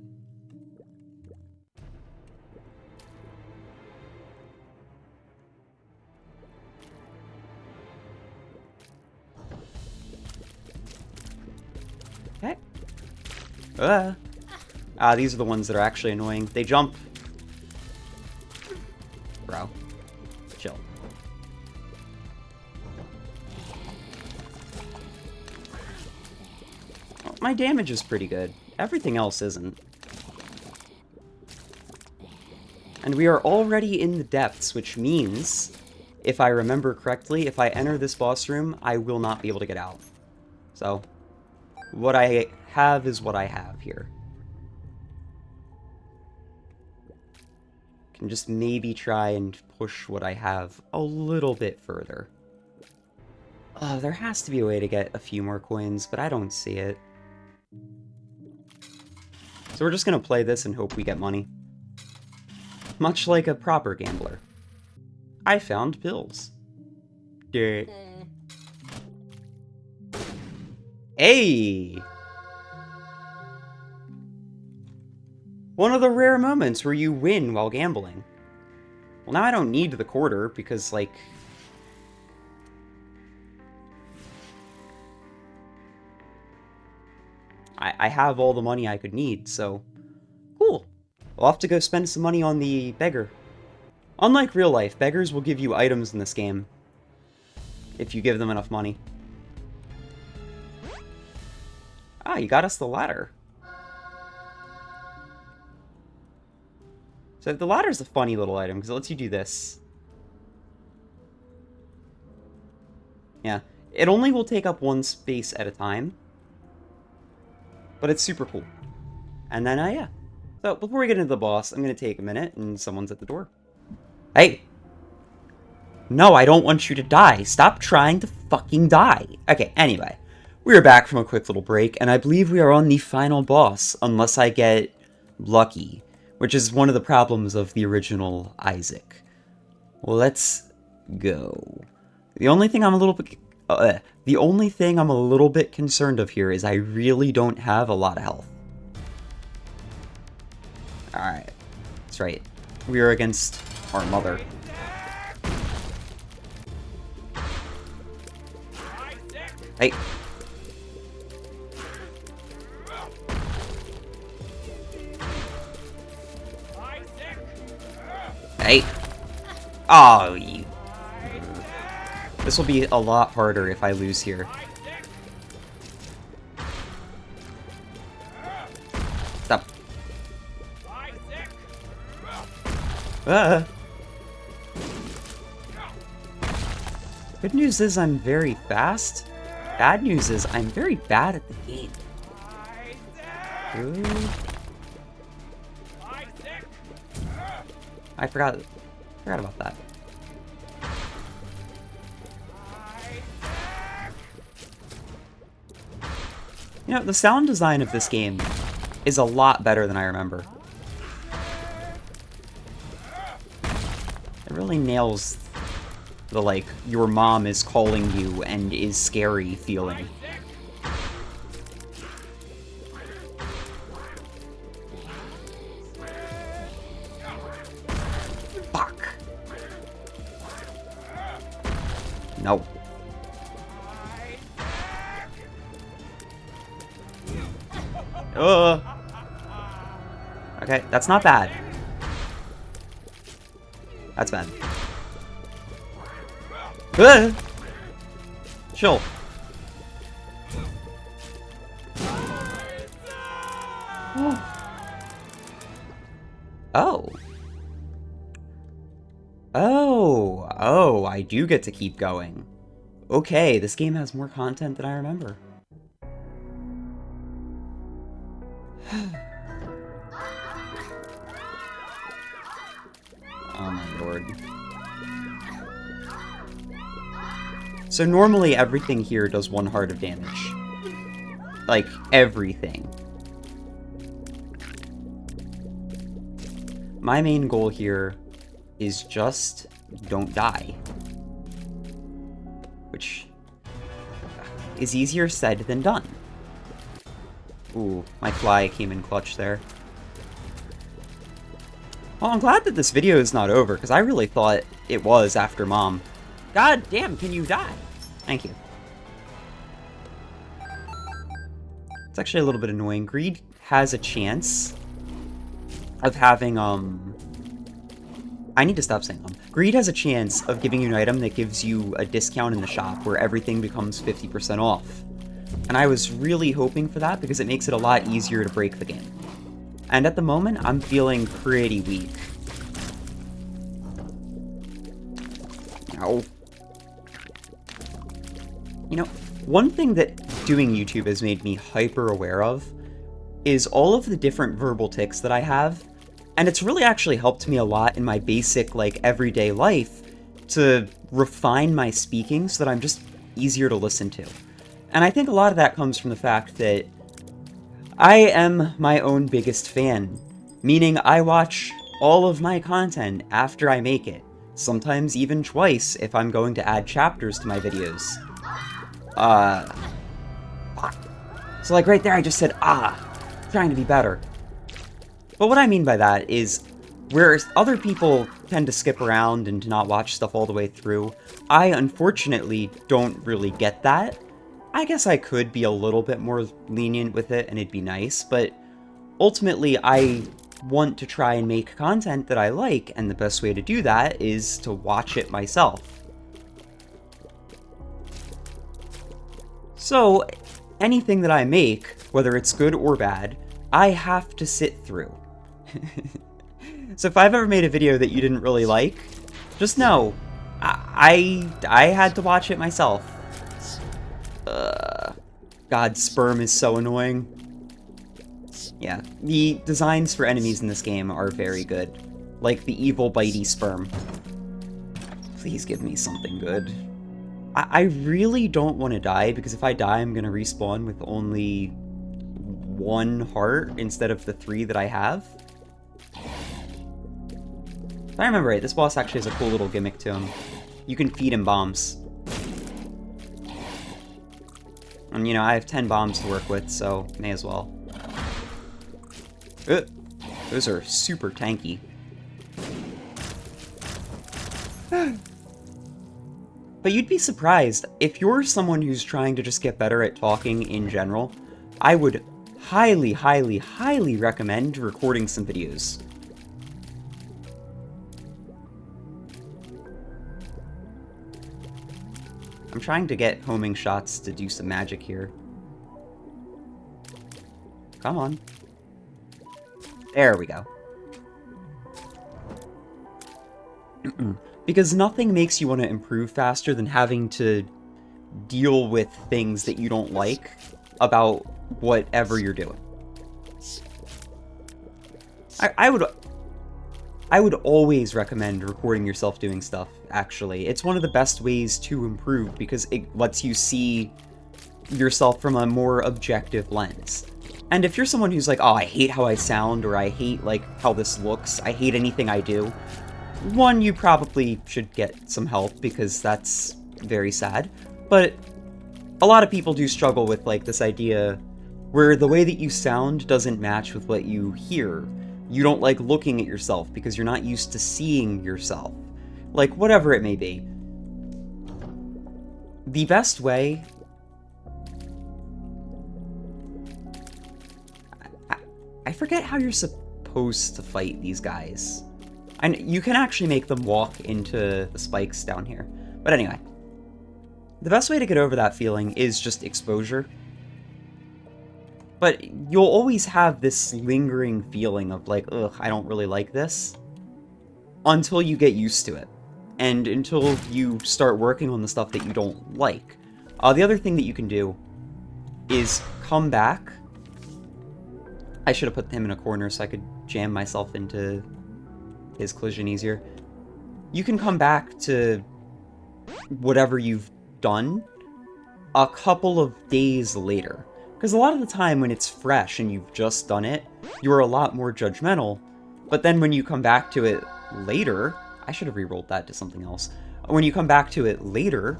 Okay. These are the ones that are actually annoying. They jump. Bro. Chill. Well, my damage is pretty good. Everything else isn't. And we are already in the depths, which means, if I remember correctly, if I enter this boss room, I will not be able to get out. So, what I have is what I have here. Can just maybe try and push what I have a little bit further. There has to be a way to get a few more coins, but I don't see it. So we're just gonna play this and hope we get money. Much like a proper gambler. I found pills. Hey! One of the rare moments where you win while gambling. Well, now I don't need the quarter, because, like... I have all the money I could need, so... Cool. I'll have to go spend some money on the beggar. Unlike real life, beggars will give you items in this game. If you give them enough money. Ah, you got us the ladder. So the ladder's a funny little item, because it lets you do this. Yeah. It only will take up 1 space at a time. But it's super cool. And then, yeah. So, before we get into the boss, I'm going to take a minute, and someone's at the door. Hey! No, I don't want you to die. Stop trying to fucking die. Okay, anyway. We are back from a quick little break, and I believe we are on the final boss, unless I get lucky. Which is one of the problems of the original Isaac. Well, let's go. The only thing I'm a little bit concerned of here is I really don't have a lot of health. Alright. That's right. We are against our mother. Hey. Hey. Oh, you. This will be a lot harder if I lose here. Stop. Good news is I'm very fast. Bad news is I'm very bad at the game. Ooh. I forgot about that. You know, the sound design of this game is a lot better than I remember. It really nails the, like, your mom is calling you and is scary feeling. Fuck. No. Okay, that's not bad. That's bad. Chill. Oh. Oh, I do get to keep going. Okay, this game has more content than I remember. Oh my lord. So normally everything here does 1 heart of damage. Like, everything. My main goal here is just don't die. Which is easier said than done. Ooh, my fly came in clutch there. Well, I'm glad that this video is not over, because I really thought it was after Mom. God damn, can you die? Thank you. It's actually a little bit annoying. Greed has a chance of having, I need to stop saying Greed has a chance of giving you an item that gives you a discount in the shop where everything becomes 50% off. And I was really hoping for that because it makes it a lot easier to break the game. And at the moment, I'm feeling pretty weak. Ow. You know, one thing that doing YouTube has made me hyper aware of is all of the different verbal tics that I have. And it's really actually helped me a lot in my basic, like, everyday life to refine my speaking so that I'm just easier to listen to. And I think a lot of that comes from the fact that I am my own biggest fan, meaning I watch all of my content after I make it, sometimes even twice if I'm going to add chapters to my videos. So like right there I just said, trying to be better. But what I mean by that is, whereas other people tend to skip around and to not watch stuff all the way through, I unfortunately don't really get that. I guess I could be a little bit more lenient with it and it'd be nice, but ultimately I want to try and make content that I like, and the best way to do that is to watch it myself. So, anything that I make, whether it's good or bad, I have to sit through. So if I've ever made a video that you didn't really like, just know, I had to watch it myself. God, sperm is so annoying. Yeah, the designs for enemies in this game are very good. Like the evil bitey sperm. Please give me something good. I really don't want to die, because if I die I'm gonna respawn with only 1 heart instead of the 3 that I have. If I remember right, this boss actually has a cool little gimmick to him. You can feed him bombs. And, you know, I have 10 bombs to work with, so may as well. Those are super tanky. But you'd be surprised, if you're someone who's trying to just get better at talking in general, I would highly, highly, highly recommend recording some videos. I'm trying to get homing shots to do some magic here. Come on. There we go. Because nothing makes you want to improve faster than having to deal with things that you don't like about whatever you're doing. I would always recommend recording yourself doing stuff, actually. It's one of the best ways to improve because it lets you see yourself from a more objective lens. And if you're someone who's like, oh, I hate how I sound, or I hate, like, how this looks, I hate anything I do, one, you probably should get some help because that's very sad. But a lot of people do struggle with, like, this idea where the way that you sound doesn't match with what you hear. You don't like looking at yourself because you're not used to seeing yourself. Like, whatever it may be. The best way... I forget how you're supposed to fight these guys. And you can actually make them walk into the spikes down here. But anyway. The best way to get over that feeling is just exposure. But you'll always have this lingering feeling of like, ugh, I don't really like this. Until you get used to it. And until you start working on the stuff that you don't like. The other thing that you can do is come back. I should have put him in a corner so I could jam myself into his collision easier. You can come back to whatever you've done a couple of days later. Because a lot of the time when it's fresh and you've just done it, you're a lot more judgmental. But then when you come back to it later... I should have re-rolled that to something else. When you come back to it later,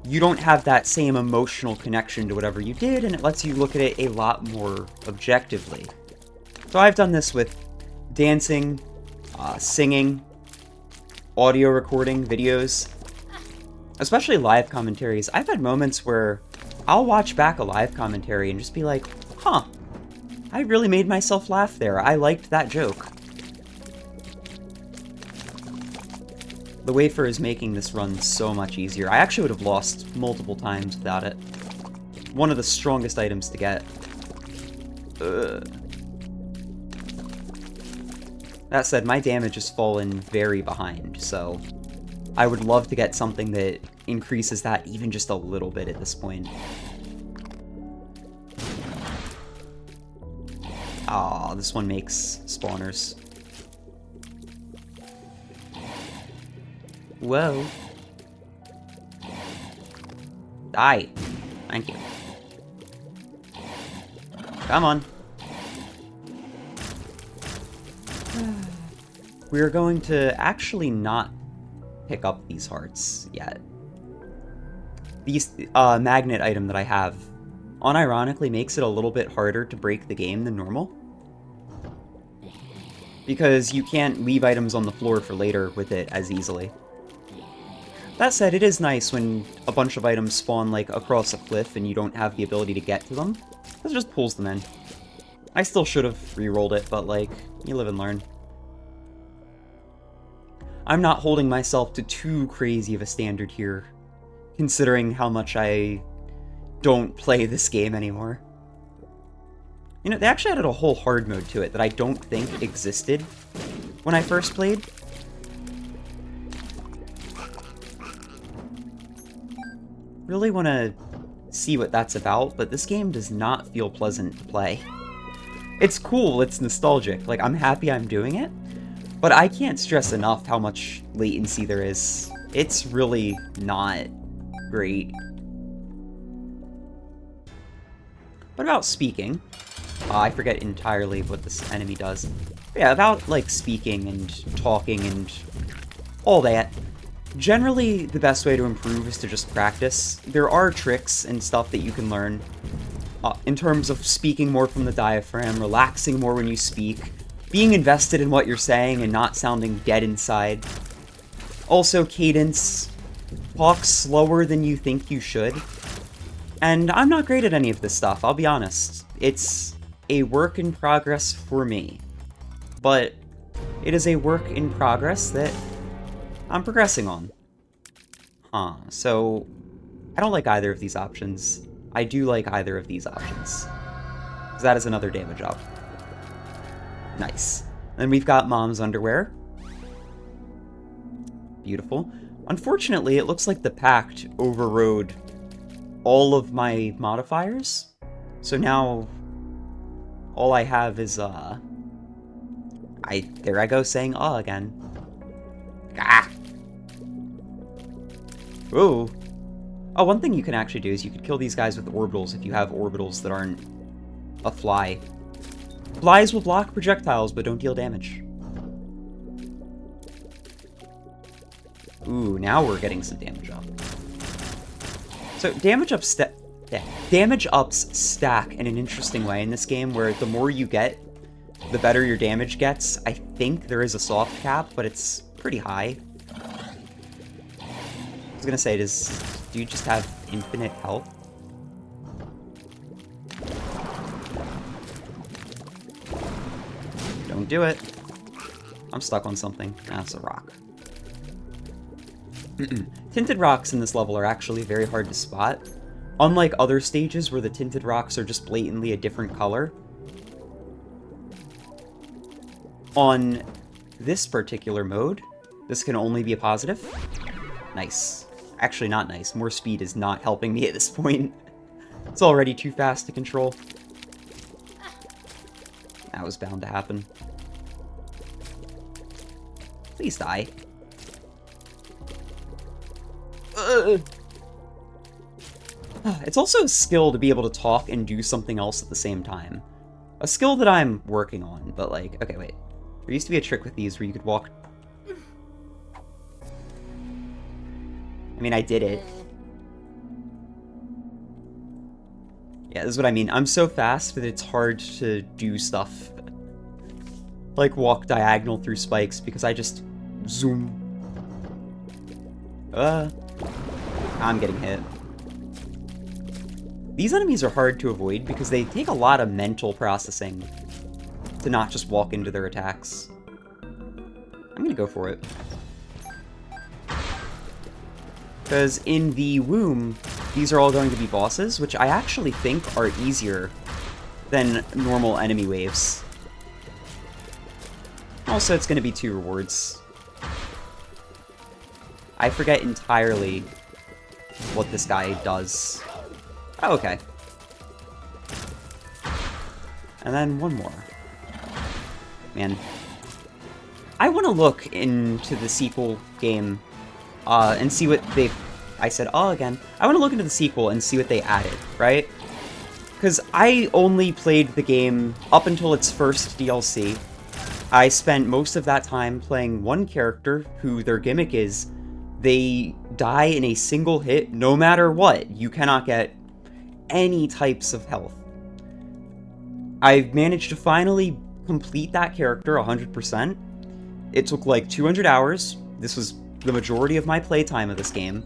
you don't have that same emotional connection to whatever you did, and it lets you look at it a lot more objectively. So I've done this with dancing, singing, audio recording, videos, especially live commentaries. I've had moments where I'll watch back a live commentary and just be like, huh, I really made myself laugh there. I liked that joke. The wafer is making this run so much easier. I actually would have lost multiple times without it. One of the strongest items to get. That said, my damage has fallen very behind, so I would love to get something that increases that even just a little bit at this point. Ah, this one makes spawners. Whoa. Die. Thank you. Come on. We're going to actually not pick up these hearts yet. These magnet item that I have unironically makes it a little bit harder to break the game than normal. Because you can't leave items on the floor for later with it as easily. That said, it is nice when a bunch of items spawn, like, across a cliff and you don't have the ability to get to them. It just pulls them in. I still should have re-rolled it, but, like, you live and learn. I'm not holding myself to too crazy of a standard here, considering how much I don't play this game anymore. You know, they actually added a whole hard mode to it that I don't think existed when I first played. Really want to see what that's about, but this game does not feel pleasant to play. It's cool, it's nostalgic, like, I'm happy I'm doing it, but I can't stress enough how much latency there is. It's really not great. What about speaking? I forget entirely what this enemy does. But yeah, about, like, speaking and talking and all that. Generally, the best way to improve is to just practice. There are tricks and stuff that you can learn in terms of speaking more from the diaphragm, relaxing more when you speak, being invested in what you're saying and not sounding dead inside. Also, cadence. Talk slower than you think you should. And I'm not great at any of this stuff, I'll be honest. It's a work in progress for me. But it is a work in progress that I'm progressing on. So I don't like either of these options. I do like either of these options. Because that is another damage up. Nice. Then we've got Mom's underwear. Beautiful. Unfortunately, it looks like the Pact overrode all of my modifiers. So now all I have is, there I go saying again. Ah! Ooh. Oh, one thing you can actually do is you could kill these guys with orbitals if you have orbitals that aren't a fly. Flies will block projectiles, but don't deal damage. Ooh, now we're getting some damage up. So damage ups stack in an interesting way in this game, where the more you get, the better your damage gets. I think there is a soft cap, but it's pretty high. I was gonna say, do you just have infinite health? Don't do it. I'm stuck on something. That's a rock. Tinted rocks in this level are actually very hard to spot. Unlike other stages where the tinted rocks are just blatantly a different color. On this particular mode, this can only be a positive. Nice. Actually, not nice. More speed is not helping me at this point. It's already too fast to control. That was bound to happen. Please die. It's also a skill to be able to talk and do something else at the same time. A skill that I'm working on, but like, okay, wait. There used to be a trick with these where you could walk... I mean, I did it. Yeah, this is what I mean. I'm so fast that it's hard to do stuff like walk diagonal through spikes because I just zoom. I'm getting hit. These enemies are hard to avoid because they take a lot of mental processing to not just walk into their attacks. I'm gonna go for it. Because in the womb, these are all going to be bosses, which I actually think are easier than normal enemy waves. Also, it's going to be 2 rewards. I forget entirely what this guy does. Oh, okay. And then one more. Man. I want to look into the sequel game and see what they... I said, again. I want to look into the sequel and see what they added, right? Because I only played the game up until its first DLC. I spent most of that time playing one character who their gimmick is they die in a single hit no matter what. You cannot get any types of health. I've managed to finally complete that character 100%. It took like 200 hours. This was the majority of my playtime of this game.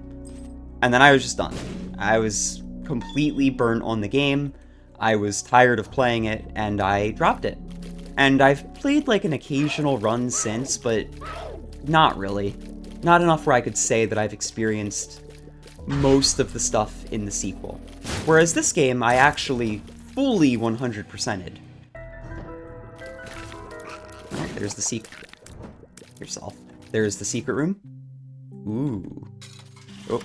And then I was just done. I was completely burnt on the game. I was tired of playing it, and I dropped it. And I've played like an occasional run since, but not really. Not enough where I could say that I've experienced most of the stuff in the sequel. Whereas this game, I actually fully 100%ed. Oh, there's the secret. Yourself. There's the secret room. Ooh. Oh.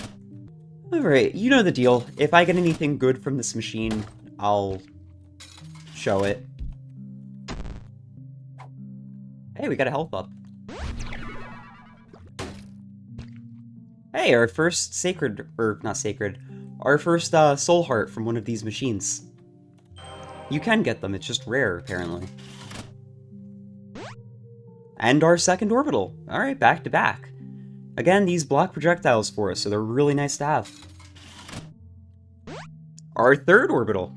Alright, you know the deal. If I get anything good from this machine, I'll show it. Hey, we got a health up. Hey, our first sacred, or not sacred, our first soul heart from one of these machines. You can get them, it's just rare, apparently. And our second orbital. Alright, back to back. Again, these block projectiles for us, so they're really nice to have. Our third orbital.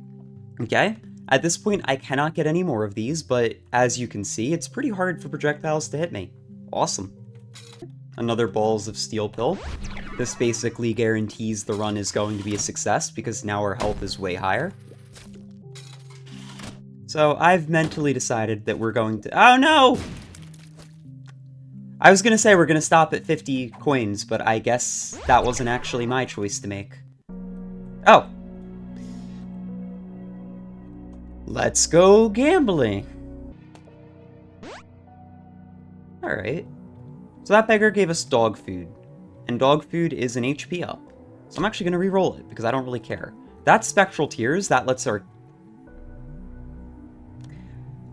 Okay, at this point I cannot get any more of these, but as you can see, it's pretty hard for projectiles to hit me. Awesome. Another Balls of Steel pill. This basically guarantees the run is going to be a success because now our health is way higher. So I've mentally decided that we're going to... Oh no! I was gonna say we're gonna stop at 50 coins, but I guess that wasn't actually my choice to make. Oh! Let's go gambling! Alright. So that beggar gave us dog food, and dog food is an HP up. So I'm actually gonna re-roll it, because I don't really care. That's Spectral Tears, that lets our...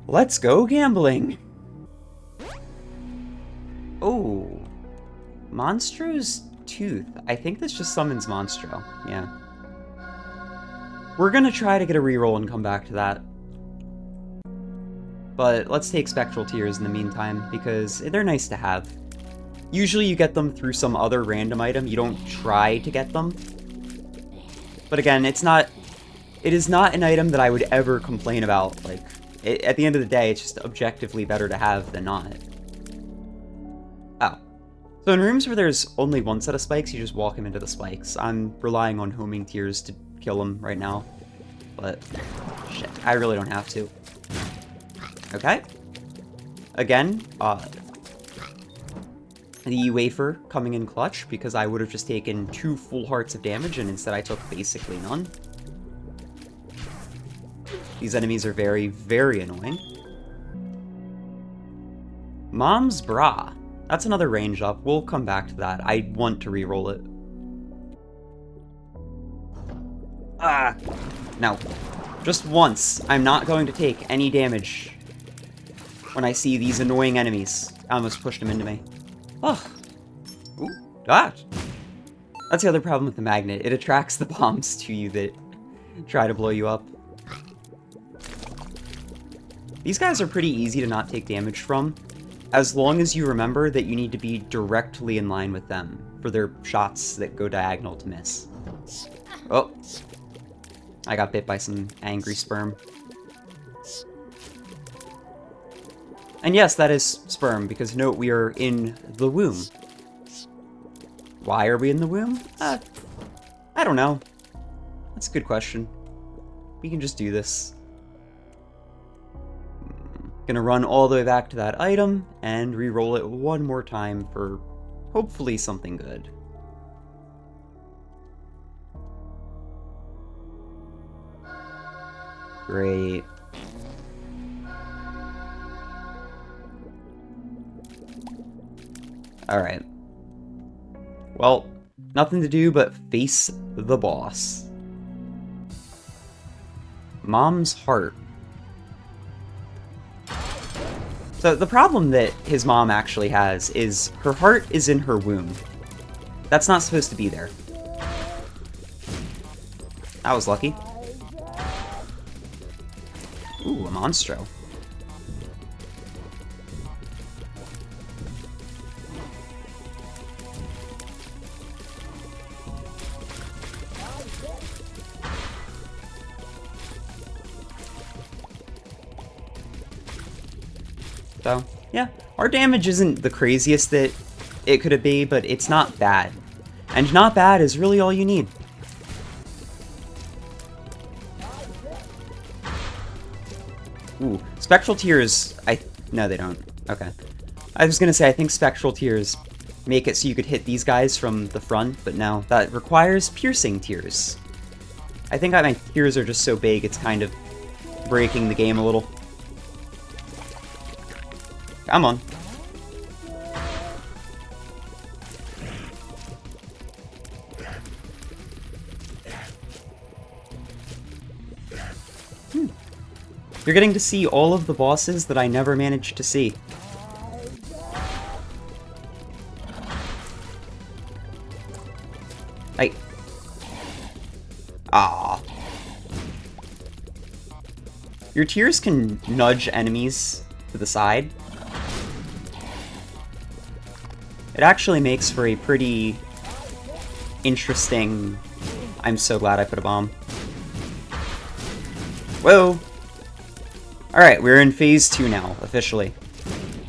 Let's go gambling! Oh. Monstro's Tooth. I think this just summons Monstro, yeah. We're gonna try to get a reroll and come back to that. But let's take Spectral Tears in the meantime, because they're nice to have. Usually you get them through some other random item, you don't try to get them. But again, it is not an item that I would ever complain about. Like, at the end of the day, it's just objectively better to have than not. Oh. So in rooms where there's only one set of spikes, you just walk him into the spikes. I'm relying on homing tears to kill him right now. But, shit, I really don't have to. Okay. Again, the wafer coming in clutch, because I would have just taken 2 full hearts of damage, and instead I took basically none. These enemies are very, very annoying. Mom's Bra. That's another range up. We'll come back to that. I want to re-roll it. Ah! No. Just once. I'm not going to take any damage when I see these annoying enemies. I almost pushed them into me. Ugh. Ooh. Ah! That's the other problem with the magnet. It attracts the bombs to you that try to blow you up. These guys are pretty easy to not take damage from, as long as you remember that you need to be directly in line with them for their shots that go diagonal to miss. Oh. I got bit by some angry sperm. And yes, that is sperm, because note we are in the womb. Why are we in the womb? I don't know. That's a good question. We can just do this. Gonna run all the way back to that item, and re-roll it one more time for hopefully something good. Great. Alright. Well, nothing to do but face the boss. Mom's Heart. So the problem that his mom actually has is her heart is in her womb. That's not supposed to be there. That was lucky. Ooh, a Monstro. So, yeah, our damage isn't the craziest that it could be, but it's not bad. And not bad is really all you need. Ooh, Spectral Tears, no they don't. Okay. I was gonna say, I think Spectral Tears make it so you could hit these guys from the front, but no, that requires Piercing Tears. I think my tears are just so big, it's kind of breaking the game a little. Come on. You're getting to see all of the bosses that I never managed to see. Ah. Your tears can nudge enemies to the side. It actually makes for a pretty interesting... I'm so glad I put a bomb. Whoa! Alright, we're in phase 2 now, officially.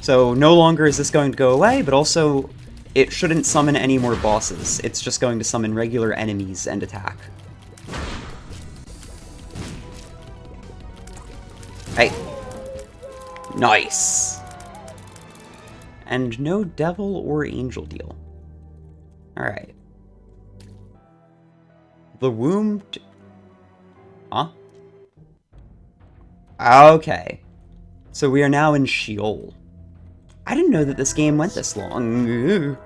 So no longer is this going to go away, but also it shouldn't summon any more bosses. It's just going to summon regular enemies and attack. Hey! Nice! And no devil or angel deal. Alright. The womb... Huh? Okay. So we are now in Sheol. I didn't know that this game went this long.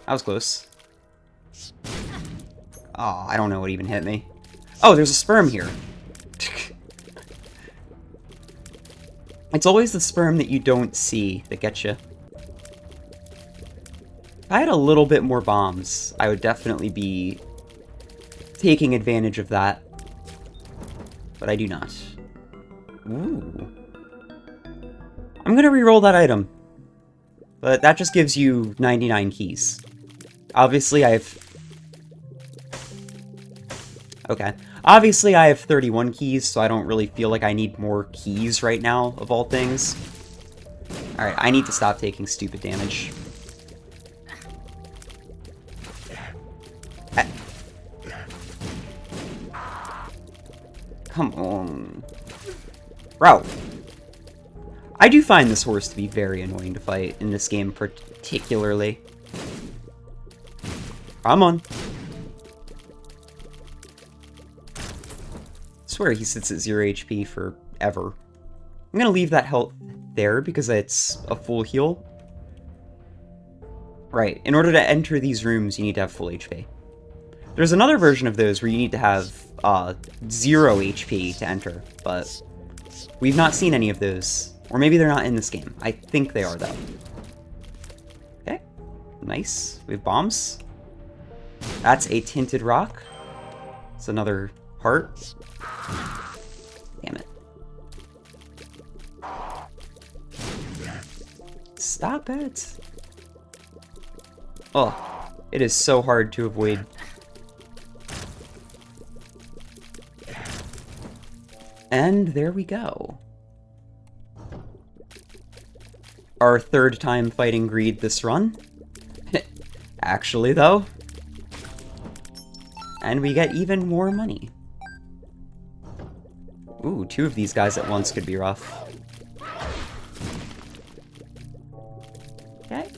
That was close. Oh, I don't know what even hit me. Oh, there's a sperm here. It's always the sperm that you don't see that gets you. If I had a little bit more bombs, I would definitely be taking advantage of that. But I do not. Ooh. I'm gonna re-roll that item. But that just gives you 99 keys. Obviously, I have... Okay. Obviously, I have 31 keys, so I don't really feel like I need more keys right now, of all things. Alright, I need to stop taking stupid damage. Come on. Bro. I do find this horse to be very annoying to fight in this game particularly. Come on. I swear he sits at 0 HP forever. I'm gonna leave that health there because it's a full heal. Right, in order to enter these rooms, you need to have full HP. There's another version of those where you need to have 0 HP to enter, but we've not seen any of those. Or maybe they're not in this game. I think they are, though. Okay, nice. We have bombs. That's a tinted rock. It's another heart. Damn it. Stop it. Oh, it is so hard to avoid. And there we go. Our third time fighting greed this run. Actually, though. And we get even more money. Ooh, 2 of these guys at once could be rough. Okay.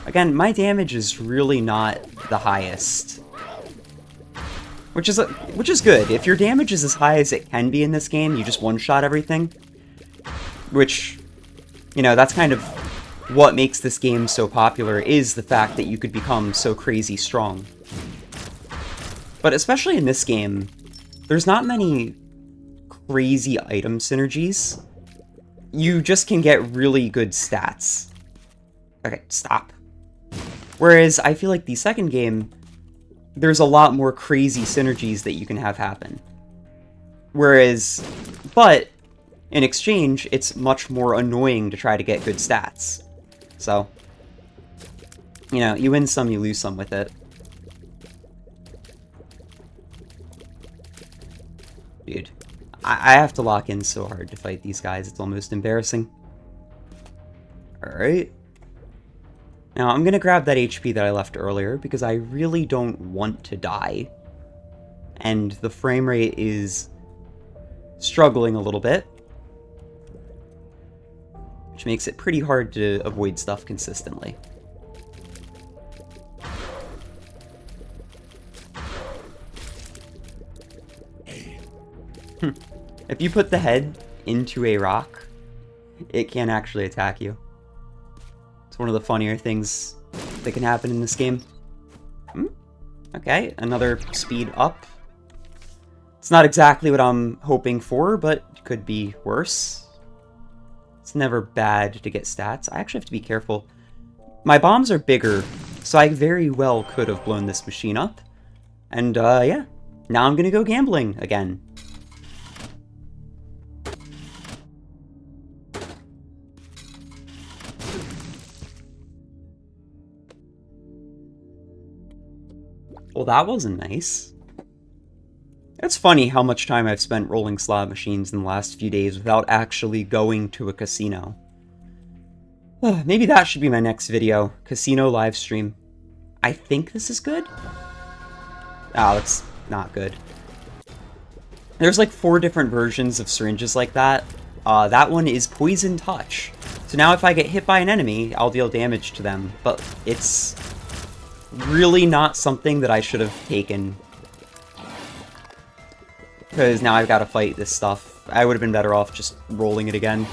Again, my damage is really not the highest. Which is good. If your damage is as high as it can be in this game, you just one-shot everything. Which, you know, that's kind of what makes this game so popular, is the fact that you could become so crazy strong. But especially in this game, there's not many crazy item synergies. You just can get really good stats. Okay, stop. Whereas I feel like the second game, there's a lot more crazy synergies that you can have happen. Whereas, but in exchange, it's much more annoying to try to get good stats. So, you know, you win some, you lose some with it. Dude, I have to lock in so hard to fight these guys, it's almost embarrassing. Alright. Now, I'm gonna grab that HP that I left earlier, because I really don't want to die. And the frame rate is struggling a little bit. Which makes it pretty hard to avoid stuff consistently. If you put the head into a rock, it can actually attack you. It's one of the funnier things that can happen in this game. Okay, another speed up. It's not exactly what I'm hoping for, but it could be worse. It's never bad to get stats. I actually have to be careful. My bombs are bigger, so I very well could have blown this machine up. And, yeah. Now I'm gonna go gambling again. Well, that wasn't nice. It's funny how much time I've spent rolling slot machines in the last few days without actually going to a casino. Maybe that should be my next video. Casino live stream. I think this is good? Oh, that's not good. There's like 4 different versions of syringes like that. That one is Poison Touch. So now if I get hit by an enemy, I'll deal damage to them. But it's really not something that I should have taken. Because now I've got to fight this stuff. I would have been better off just rolling it again.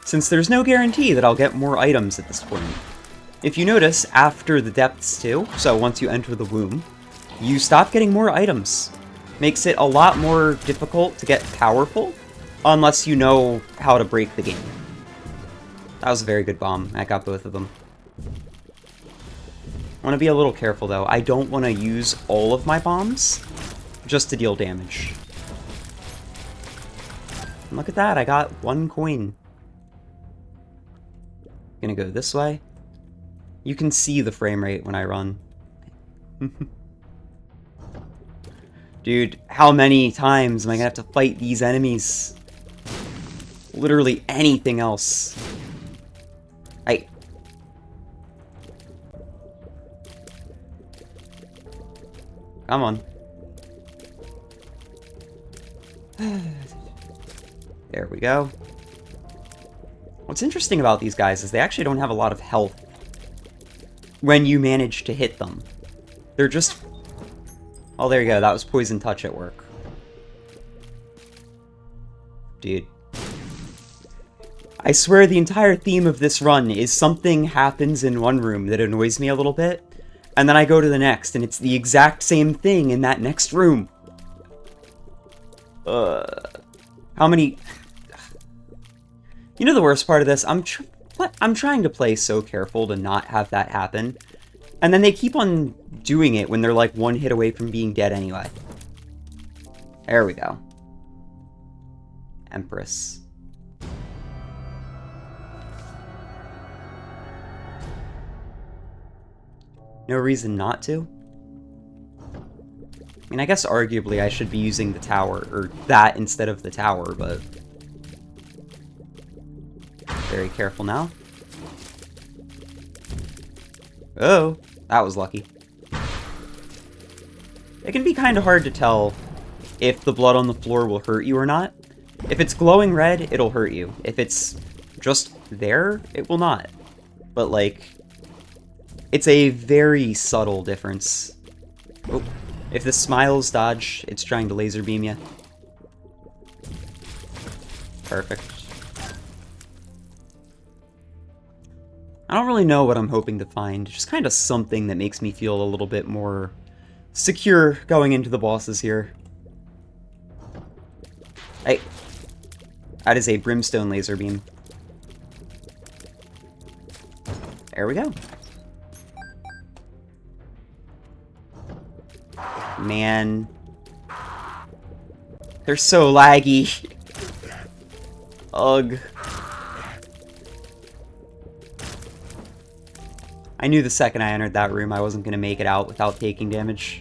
Since there's no guarantee that I'll get more items at this point. If you notice, after the depths too, so once you enter the womb, you stop getting more items. Makes it a lot more difficult to get powerful, unless you know how to break the game. That was a very good bomb. I got both of them. I want to be a little careful though. I don't want to use all of my bombs just to deal damage. And look at that, I got 1 coin. Gonna go this way. You can see the frame rate when I run. Dude, how many times am I gonna have to fight these enemies? Literally anything else. Come on. There we go. What's interesting about these guys is they actually don't have a lot of health when you manage to hit them. They're just... Oh, there you go. That was Poison Touch at work. Dude. I swear the entire theme of this run is something happens in one room that annoys me a little bit, and then I go to the next, and it's the exact same thing in that next room. How many... You know the worst part of this? I'm trying to play so careful to not have that happen. And then they keep on doing it when they're like 1 hit away from being dead anyway. There we go. Empress. No reason not to? I mean, I guess arguably I should be using the tower, or that instead of the tower, but... Very careful now. Oh, that was lucky. It can be kind of hard to tell if the blood on the floor will hurt you or not. If it's glowing red, it'll hurt you. If it's just there, it will not. But, like, it's a very subtle difference. Oh, if the smiles dodge, it's trying to laser beam you. Perfect. I don't really know what I'm hoping to find, just kind of something that makes me feel a little bit more secure going into the bosses here. Hey, that is a brimstone laser beam. There we go. Man. They're so laggy. Ugh. I knew the second I entered that room I wasn't going to make it out without taking damage.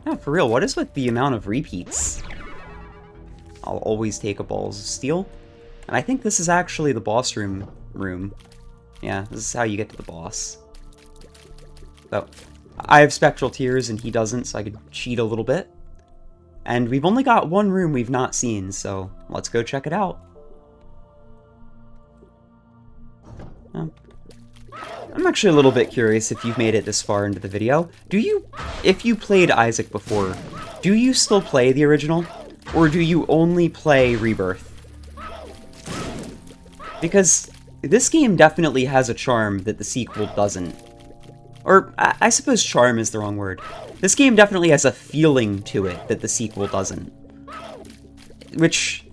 No, for real, what is with the amount of repeats? I'll always take a Balls of Steel. And I think this is actually the boss room. Yeah, this is how you get to the boss. So, I have Spectral Tears and he doesn't, so I could cheat a little bit. And we've only got 1 room we've not seen, so let's go check it out. I'm actually a little bit curious if you've made it this far into the video. If you played Isaac before, do you still play the original? Or do you only play Rebirth? Because this game definitely has a charm that the sequel doesn't. Or, I suppose charm is the wrong word. This game definitely has a feeling to it that the sequel doesn't. Which...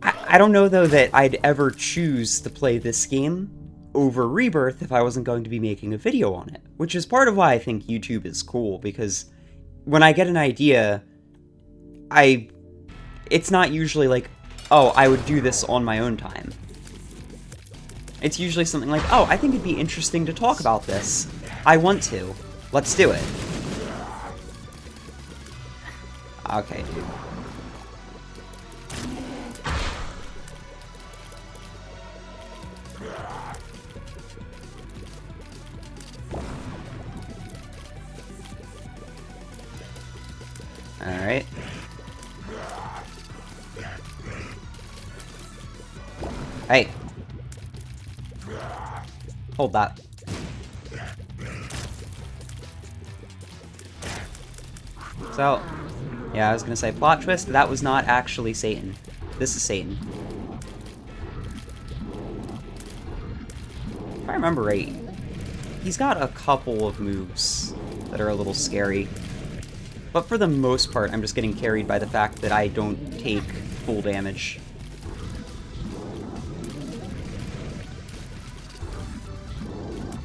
I don't know, though, that I'd ever choose to play this game over Rebirth if I wasn't going to be making a video on it. Which is part of why I think YouTube is cool, because when I get an idea, it's not usually like, oh, I would do this on my own time. It's usually something like, oh, I think it'd be interesting to talk about this. I want to. Let's do it. Okay, dude. Alright. Hey. Hold that. So, yeah, I was gonna say, plot twist, that was not actually Satan. This is Satan. If I remember right, he's got a couple of moves that are a little scary. But for the most part, I'm just getting carried by the fact that I don't take full damage.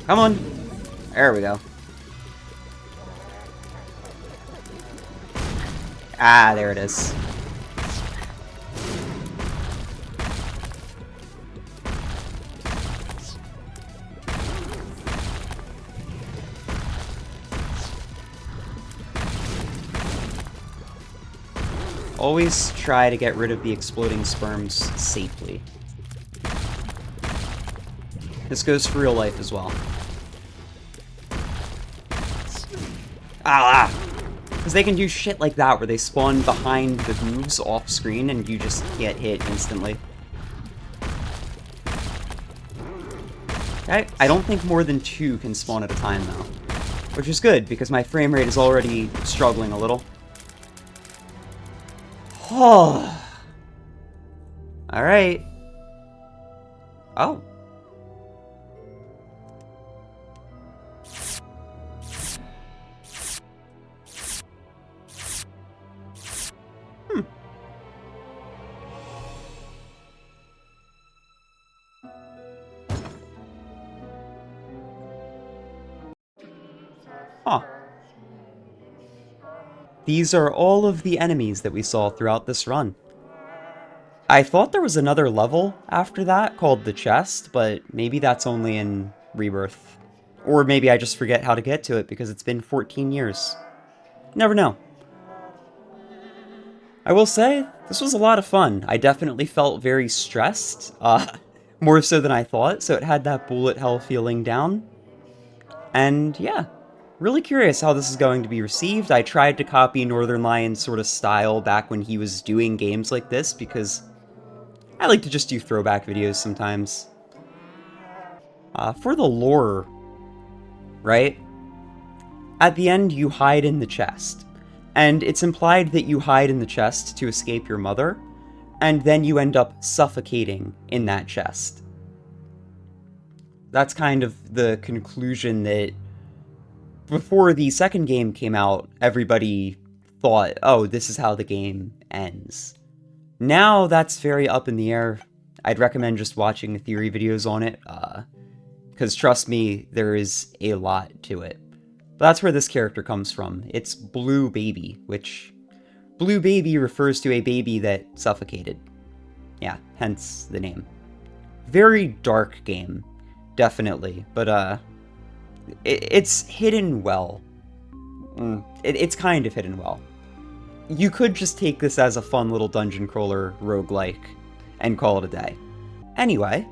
Come on! There we go. Ah, there it is. Always try to get rid of the exploding sperms safely. This goes for real life as well. Ah! Because they can do shit like that where they spawn behind the moves off screen and you just get hit instantly. Okay, I don't think more than 2 can spawn at a time though. Which is good, because my frame rate is already struggling a little. Oh. Alright. Oh. Huh. These are all of the enemies that we saw throughout this run. I thought there was another level after that called the chest, but maybe that's only in Rebirth. Or maybe I just forget how to get to it because it's been 14 years. Never know. I will say, this was a lot of fun. I definitely felt very stressed, more so than I thought, so it had that bullet hell feeling down. And yeah, really curious how this is going to be received. I tried to copy Northern Lion's sort of style back when he was doing games like this, because I like to just do throwback videos sometimes. For the lore, right? At the end, you hide in the chest. And it's implied that you hide in the chest to escape your mother, and then you end up suffocating in that chest. That's kind of the conclusion that before the second game came out, everybody thought, oh, this is how the game ends. Now that's very up in the air. I'd recommend just watching the theory videos on it, because trust me, there is a lot to it. But that's where this character comes from. It's Blue Baby, which Blue Baby refers to a baby that suffocated. Yeah, hence the name. Very dark game, definitely, but it's hidden well. It's kind of hidden well. You could just take this as a fun little dungeon crawler roguelike and call it a day. Anyway,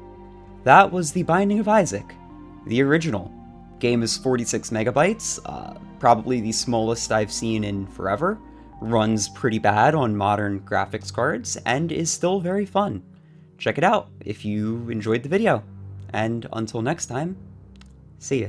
that was The Binding of Isaac, the original. Game is 46 megabytes, probably the smallest I've seen in forever, runs pretty bad on modern graphics cards, and is still very fun. Check it out if you enjoyed the video. And until next time, see ya.